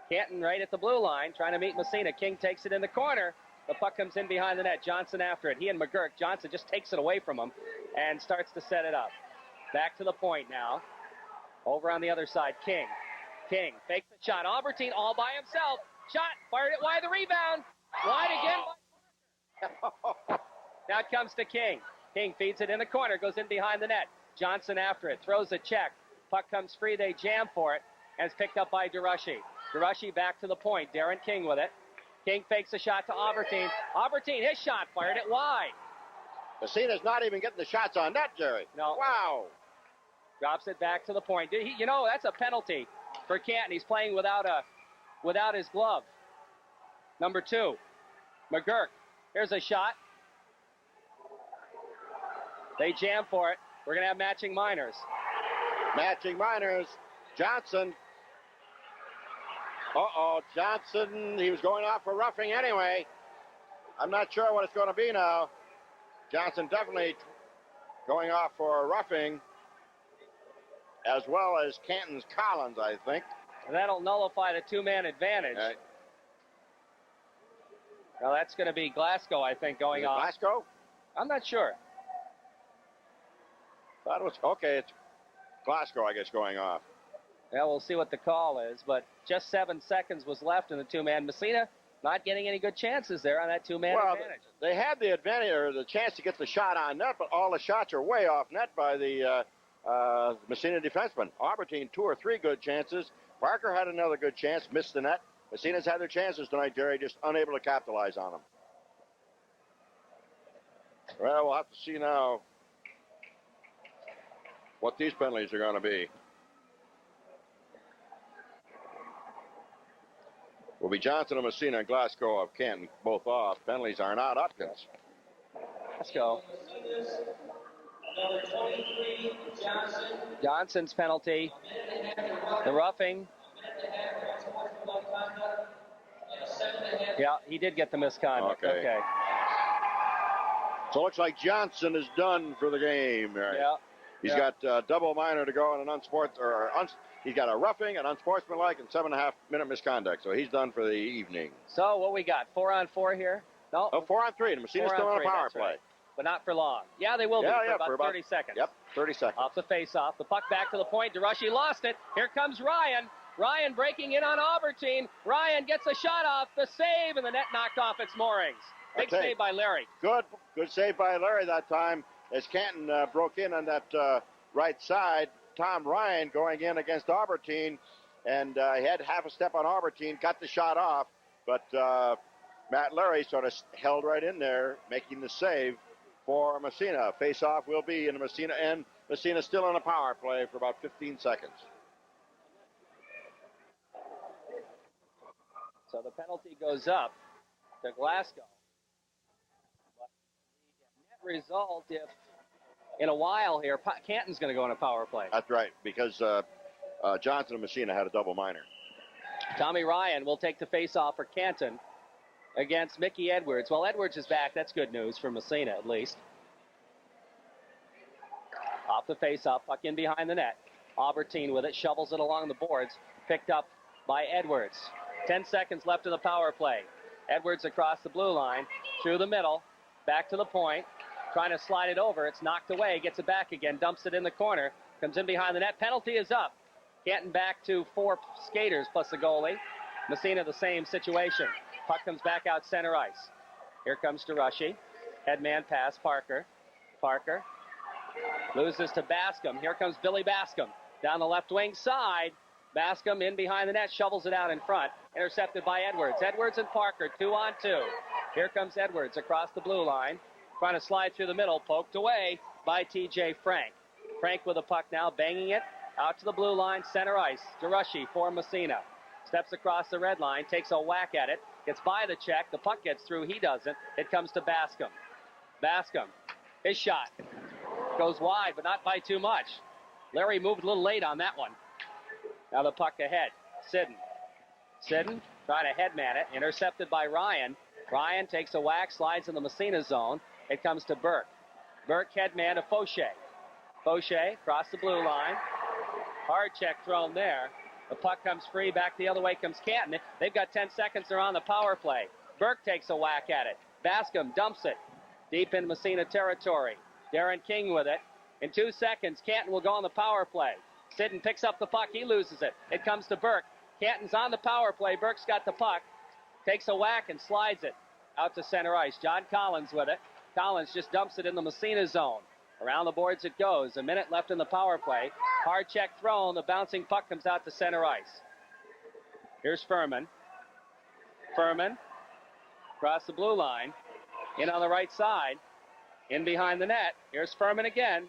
Canton right at the blue line, trying to meet Massena. King takes it in the corner. The puck comes in behind the net. Johnson after it. He and McGurk. Johnson just takes it away from him and starts to set it up. Back to the point now. Over on the other side, King. King fakes the shot. Albertine all by himself. Shot, fired it wide, the rebound. Wide again by Parker. Now it comes to King. King feeds it in the corner, goes in behind the net. Johnson after it, throws a check. Puck comes free, they jam for it, and it's picked up by DeRushy. DeRushy back to the point, Darren King with it. King fakes a shot to Albertine. Albertine, his shot, fired it wide. Massena's not even getting the shots on net, Jerry. No. Wow. Drops it back to the point. That's a penalty for Canton. He's playing without his glove. Number 2, McGurk. Here's a shot. They jam for it. We're going to have matching minors. Matching minors. Johnson. Johnson, he was going off for roughing anyway. I'm not sure what it's going to be now. Johnson definitely going off for roughing, as well as Canton's Collins, I think. And that'll nullify the two-man advantage. Right. Now that's going to be Glasgow, I think, going off. Glasgow? I'm not sure. Thought it was, okay, it's Glasgow, I guess, going off. Yeah, we'll see what the call is, but just 7 seconds was left in the two-man. Massena not getting any good chances there on that two-man advantage. They had the advantage, or the chance to get the shot on net, but all the shots are way off net by the Massena defenseman. Albertine, 2 or 3 good chances. Parker had another good chance, missed the net. Massena's had their chances tonight, Jerry, just unable to capitalize on them. Well, we'll have to see now what these penalties are going to be. Will be Johnson of Massena and Glasgow of Canton, both off. Penalties are not Upkins. Let's go. Johnson's penalty. The roughing. Yeah, he did get the misconduct. Okay. So it looks like Johnson is done for the game. Right? Yeah. He's got double minor to go and he's got a roughing, an unsportsmanlike, and 7.5-minute misconduct. So he's done for the evening. So what we got? 4-on-4 here? No. Oh, 4-on-3. And Massena's still on a power play. Right. But not for long. Yeah, they will be for about 30 seconds. Yep, 30 seconds. Off the face-off. The puck back to the point. DeRushy lost it. Here comes Ryan. Ryan breaking in on Albertine. Ryan gets a shot off. The save, and the net knocked off its moorings. Big save by Larry. Good save by Larry that time as Canton broke in on that right side. Tom Ryan going in against Albertine, and he had half a step on Albertine, got the shot off, but Matt Larry sort of held right in there, making the save for Massena. Face-off will be in Massena end. Massena still on a power play for about 15 seconds. So the penalty goes up to Glasgow. But the net result, if in a while here, Canton's going to go on a power play. That's right, because Johnson and Massena had a double minor. Tommy Ryan will take the face-off for Canton against Mickey Edwards. Well, Edwards is back. That's good news for Massena, at least. Off the face-off, puck in behind the net. Albertine with it, shovels it along the boards. Picked up by Edwards. 10 seconds left of the power play. Edwards across the blue line, through the middle, back to the point. Trying to slide it over. It's knocked away. Gets it back again. Dumps it in the corner. Comes in behind the net. Penalty is up. Canton back to 4 skaters plus the goalie. Massena the same situation. Puck comes back out center ice. Here comes DeRushy. Headman pass. Parker. Parker loses to Bascom. Here comes Billy Bascom. Down the left wing side. Bascom in behind the net. Shovels it out in front. Intercepted by Edwards. Edwards and Parker. 2-on-2. Here comes Edwards across the blue line. Trying to slide through the middle, poked away by T.J. Frank. Frank with the puck now, banging it out to the blue line, center ice. DeRushy for Massena. Steps across the red line, takes a whack at it, gets by the check. The puck gets through, he doesn't. It comes to Bascom. Bascom, his shot. Goes wide, but not by too much. Larry moved a little late on that one. Now the puck ahead. Sidden trying to headman it, intercepted by Ryan. Ryan takes a whack, slides in the Massena zone. It comes to Burke. Burke headman to Fauché. Fauché across the blue line. Hard check thrown there. The puck comes free. Back the other way comes Canton. They've got 10 seconds. They're on the power play. Burke takes a whack at it. Bascom dumps it deep in Massena territory. Darren King with it. In 2 seconds, Canton will go on the power play. Sidden picks up the puck. He loses it. It comes to Burke. Canton's on the power play. Burke's got the puck. Takes a whack and slides it out to center ice. John Collins with it. Collins just dumps it in the Massena zone. Around the boards it goes. A minute left in the power play. Hard check thrown. The bouncing puck comes out to center ice. Here's Furman. Furman across the blue line. In on the right side. In behind the net. Here's Furman again.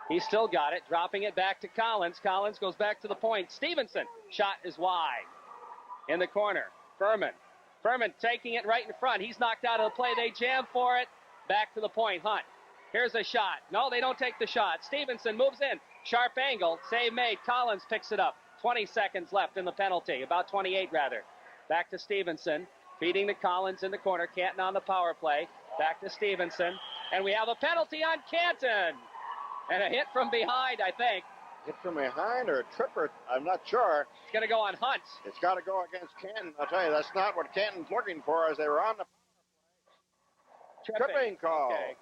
He's still got it. Dropping it back to Collins. Collins goes back to the point. Stevenson. Shot is wide. In the corner. Furman. Furman taking it right in front. He's knocked out of the play. They jam for it. Back to the point. Hunt. Here's a shot. No, they don't take the shot. Stevenson moves in. Sharp angle. Save made. Collins picks it up. 20 seconds left in the penalty. About 28, rather. Back to Stevenson. Feeding to Collins in the corner. Canton on the power play. Back to Stevenson. And we have a penalty on Canton. And a hit from behind, I think. Hit from behind or a tripper? I'm not sure. It's going to go on Hunt. It's got to go against Canton. I'll tell you, that's not what Canton's looking for as they were on the tripping call. Okay.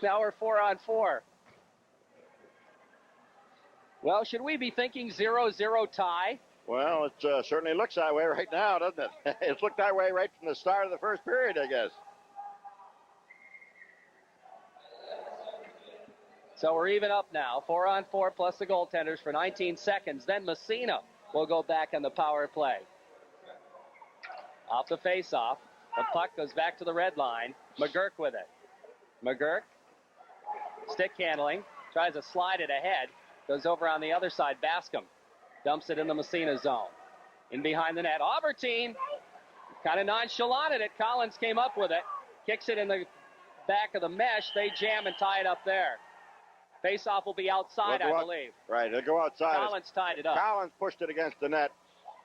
Now we're 4-on-4. Well, should we be thinking 0-0 tie? Well, it certainly looks that way right now, doesn't it? It's looked that way right from the start of the first period, I guess. So we're even up now. 4-on-4 plus the goaltenders for 19 seconds. Then Massena will go back on the power play. Off the face-off. The puck goes back to the red line. McGurk with it. McGurk. Stick handling. Tries to slide it ahead. Goes over on the other side. Bascom dumps it in the Massena zone. In behind the net. Aubertine kind of nonchalant at it. Collins came up with it. Kicks it in the back of the mesh. They jam and tie it up there. Face-off will be outside, I believe. Right, it'll go outside. Collins tied it up. Collins pushed it against the net.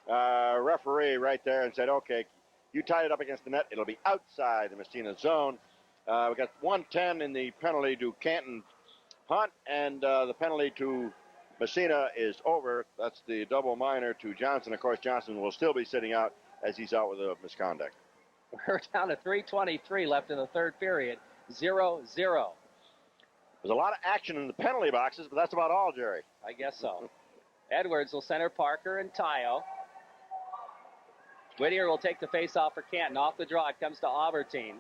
Referee right there and said, okay, you tied it up against the net. It'll be outside the Massena zone. We got 110 in the penalty to Canton Hunt, and the penalty to Massena is over. That's the double minor to Johnson. Of course, Johnson will still be sitting out as he's out with a misconduct. We're down to 3:23 left in the third period. 0-0. There's a lot of action in the penalty boxes, but that's about all, Jerry. I guess so. Edwards will center Parker and Tayo. Whittier will take the face-off for Canton. Off the draw, it comes to Aubertine.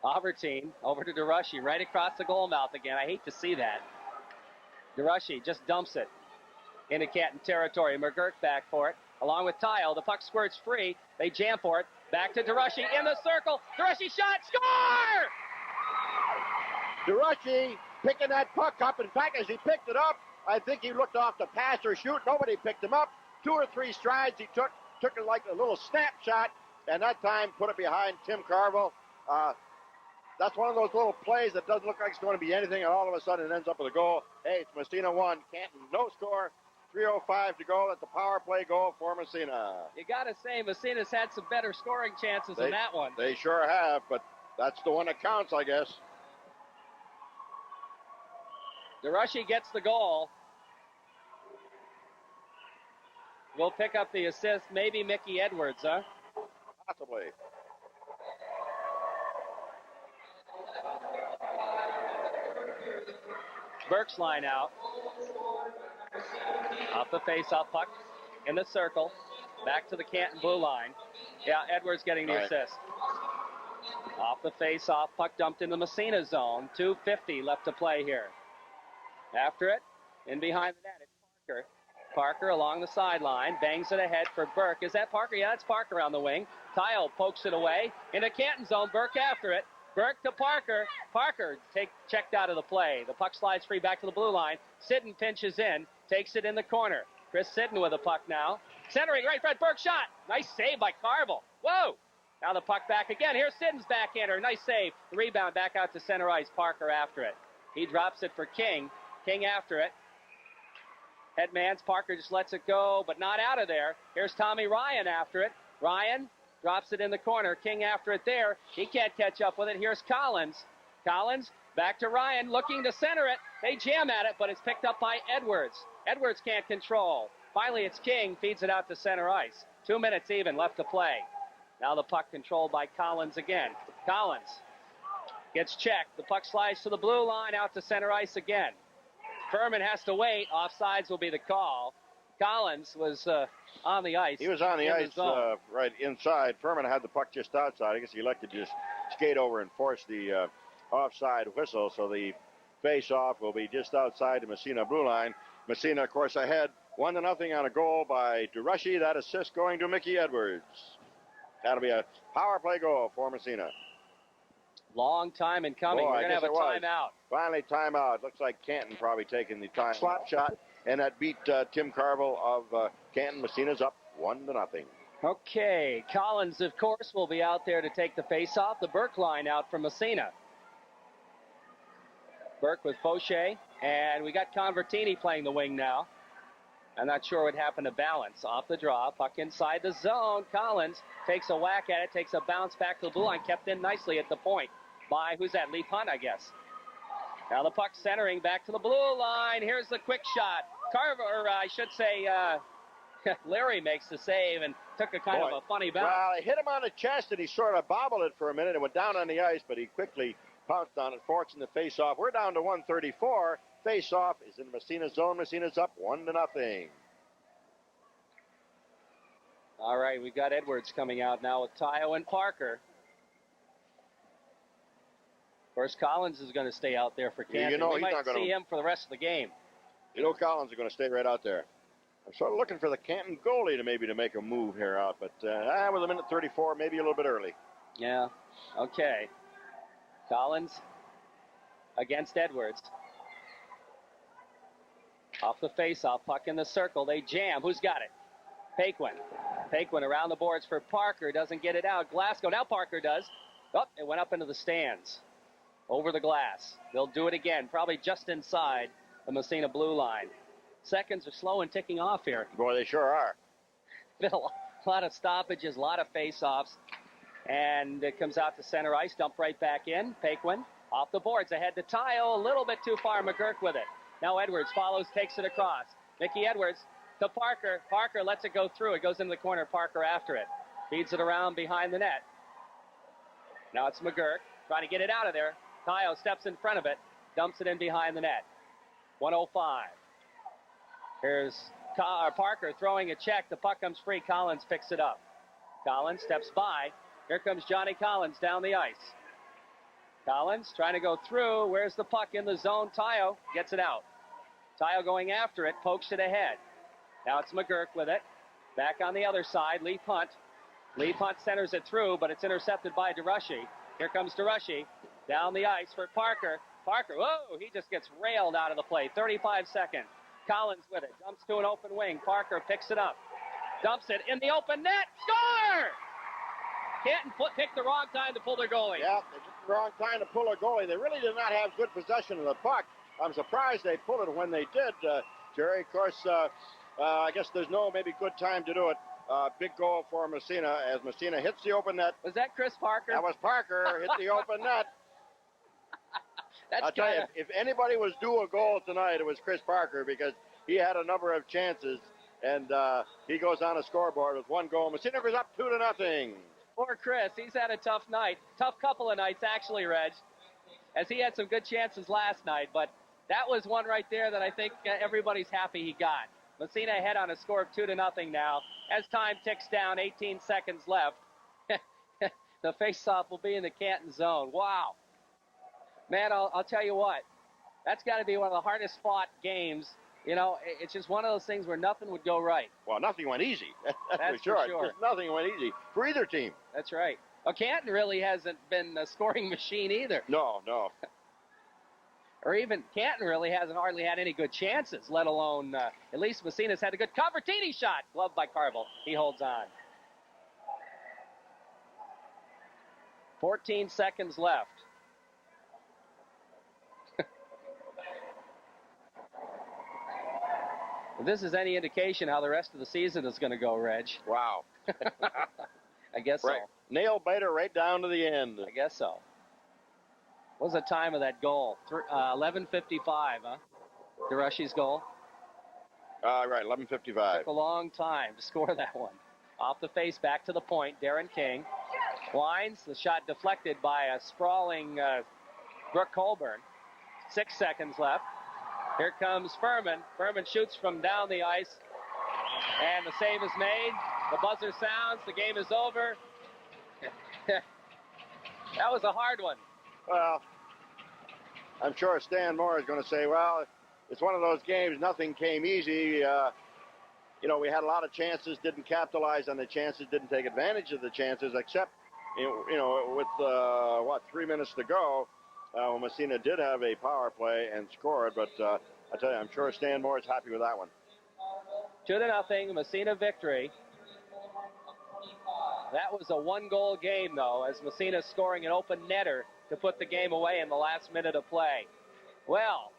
Aubertine over to DeRushy, right across the goal mouth again. I hate to see that. DeRushy just dumps it into Canton territory. McGurk back for it, along with Tayo. The puck squirts free. They jam for it. Back to DeRushy in the circle. DeRushy shot, score! DeRushy picking that puck up. In fact, as he picked it up, I think he looked off to pass or shoot. Nobody picked him up. 2 or 3 strides he took it like a little snapshot, and that time put it behind Tim Carville. That's one of those little plays that doesn't look like it's going to be anything, and all of a sudden it ends up with a goal. Hey, it's Massena 1, Canton no score. 3:05 to go. That's a power play goal for Massena. You got to say, Massena's had some better scoring chances than that one. They sure have, but that's the one that counts, I guess. DeRushy gets the goal. We'll pick up the assist. Maybe Mickey Edwards, huh? Possibly. Burke's line out. Off the face-off puck in the circle. Back to the Canton blue line. Yeah, Edwards getting the assist. Off the face-off, puck dumped in the Massena zone. 2:50 left to play here. After it, in behind the net, it's Parker. Parker along the sideline, bangs it ahead for Burke. Is that Parker? Yeah, that's Parker on the wing. Tile pokes it away into Canton zone. Burke after it. Burke to Parker. Parker checked out of the play. The puck slides free back to the blue line. Sidden pinches in, takes it in the corner. Chris Sidden with the puck now. Centering right front, Burke shot. Nice save by Carville. Whoa! Now the puck back again. Here's Sidden's backhander. Nice save. The rebound back out to center ice. Parker after it. He drops it for King. King after it. Headman's Parker just lets it go, but not out of there. Here's Tommy Ryan after it. Ryan drops it in the corner. King after it there. He can't catch up with it. Here's Collins. Collins back to Ryan, looking to center it. They jam at it, but it's picked up by Edwards. Edwards can't control. Finally, it's King. Feeds it out to center ice. 2 minutes even left to play. Now the puck controlled by Collins again. Collins gets checked. The puck slides to the blue line, out to center ice again. Furman has to wait. Offsides will be the call. Collins was on the ice. He was on the ice right inside. Furman had the puck just outside. I guess he elected to just skate over and force the offside whistle. So the face-off will be just outside the Massena blue line. Massena, of course, ahead 1-0 on a goal by Durashi. That assist going to Mickey Edwards. That'll be a power play goal for Massena. Long time in coming. We're going to have a timeout. Finally, timeout. Looks like Canton probably taking the time slap shot, and that beat Tim Carville of Canton. Massena's up 1-0. Okay, Collins, of course, will be out there to take the face-off. The Burke line out from Massena. Burke with Fauché, and we got Convertini playing the wing now. I'm not sure what happened to Balance. Off the draw, puck inside the zone. Collins takes a whack at it, takes a bounce back to the blue line, kept in nicely at the point by, who's that, Leaf Hunt, I guess. Now the puck centering back to the blue line. Here's the quick shot. Carver, or I should say, Larry makes the save and took a kind of a funny bounce. Well, he hit him on the chest and he sort of bobbled it for a minute and went down on the ice, but he quickly pounced on it, forcing the face-off. We're down to 1:34. Face-off is in Massena's zone. Massena's up 1-0. All right, we've got Edwards coming out now with Tayo and Parker. Of course, Collins is going to stay out there for Canton. You know, we might see him for the rest of the game. You know, Collins is going to stay right out there. I'm sort of looking for the Canton goalie to make a move here out, but with a minute 34, maybe a little bit early. Yeah, okay. Collins against Edwards. Off the face-off, puck in the circle. They jam. Who's got it? Paquin around the boards for Parker. Doesn't get it out. Glasgow. Now Parker does. Oh, it went up into the stands. Over the glass. They'll do it again. Probably just inside the Massena blue line. Seconds are slow and ticking off here. Boy, they sure are. Been a lot of stoppages, a lot of face-offs. And it comes out to center ice. Dumped right back in. Paquin off the boards. Ahead to Tayo. A little bit too far. McGurk with it. Now Edwards follows, takes it across. Mickey Edwards to Parker. Parker lets it go through. It goes into the corner. Parker after it. Feeds it around behind the net. Now it's McGurk trying to get it out of there. Tayo steps in front of it. Dumps it in behind the net. 1:05. Here's Parker throwing a check. The puck comes free. Collins picks it up. Collins steps by. Here comes Johnny Collins down the ice. Collins trying to go through. Where's the puck in the zone? Tayo gets it out. Tayo going after it, pokes it ahead. Now it's McGurk with it. Back on the other side, Leaf Hunt. Leaf Hunt centers it through, but it's intercepted by Durashi. Here comes Durashi. Down the ice for Parker. Parker, whoa, he just gets railed out of the play. 35 seconds. Collins with it. Dumps to an open wing. Parker picks it up. Dumps it in the open net. Score! Canton picked the wrong time to pull their goalie. Yeah, they picked the wrong time to pull a goalie. They really did not have good possession of the puck. I'm surprised they pulled it when they did, Jerry. Of course, I guess there's no maybe good time to do it. Big goal for Massena as Massena hits the open net. Was that Chris Parker? That was Parker. Hit the open net. I'll tell you, if anybody was due a goal tonight, it was Chris Parker because he had a number of chances, and he goes on a scoreboard with one goal. Massena goes up 2-0. Poor Chris. He's had a tough night. Tough couple of nights, actually, Reg, as he had some good chances last night, but that was one right there that I think everybody's happy he got. Massena ahead on a score of 2-0 now. As time ticks down, 18 seconds left. The face-off will be in the Canton zone. Wow. Man, I'll tell you what. That's got to be one of the hardest fought games. You know, it's just one of those things where nothing would go right. Well, nothing went easy. That's for sure. Just nothing went easy for either team. That's right. Well, Canton really hasn't been a scoring machine either. No. Or even Canton really hasn't hardly had any good chances, let alone at least Massena's had a good Convertini shot. Gloved by Carville. He holds on. 14 seconds left. If this is any indication how the rest of the season is going to go, Reg. Wow. I guess right. so. Nail biter right down to the end. I guess so. What was the time of that goal? 11:55, huh? Durashi's goal? Right, 11:55. Took a long time to score that one. Off the face, back to the point. Darren King winds. The shot deflected by a sprawling Brooke Colburn. 6 seconds left. Here comes Furman. Furman shoots from down the ice. And the save is made. The buzzer sounds. The game is over. That was a hard one. Well, I'm sure Stan Moore is going to say, well, it's one of those games, nothing came easy. You know, we had a lot of chances, didn't capitalize on the chances, didn't take advantage of the chances, except, you know, with, 3 minutes to go, when Massena did have a power play and scored. But I tell you, I'm sure Stan Moore is happy with that one. 2-0, Massena victory. That was a one-goal game, though, as Massena scoring an open netter to put the game away in the last minute of play. Well,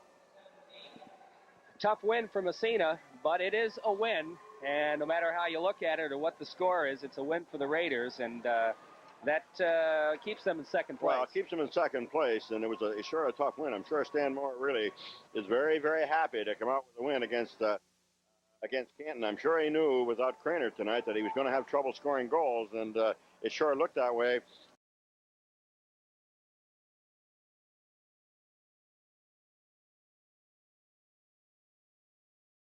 tough win for Massena, but it is a win, and no matter how you look at it or what the score is, it's a win for the Raiders, and that keeps them in second place. Well, it keeps them in second place, and it was sure a tough win. I'm sure Stan Moore really is very, very happy to come out with a win against Canton. I'm sure he knew without Craner tonight that he was going to have trouble scoring goals, and it sure looked that way.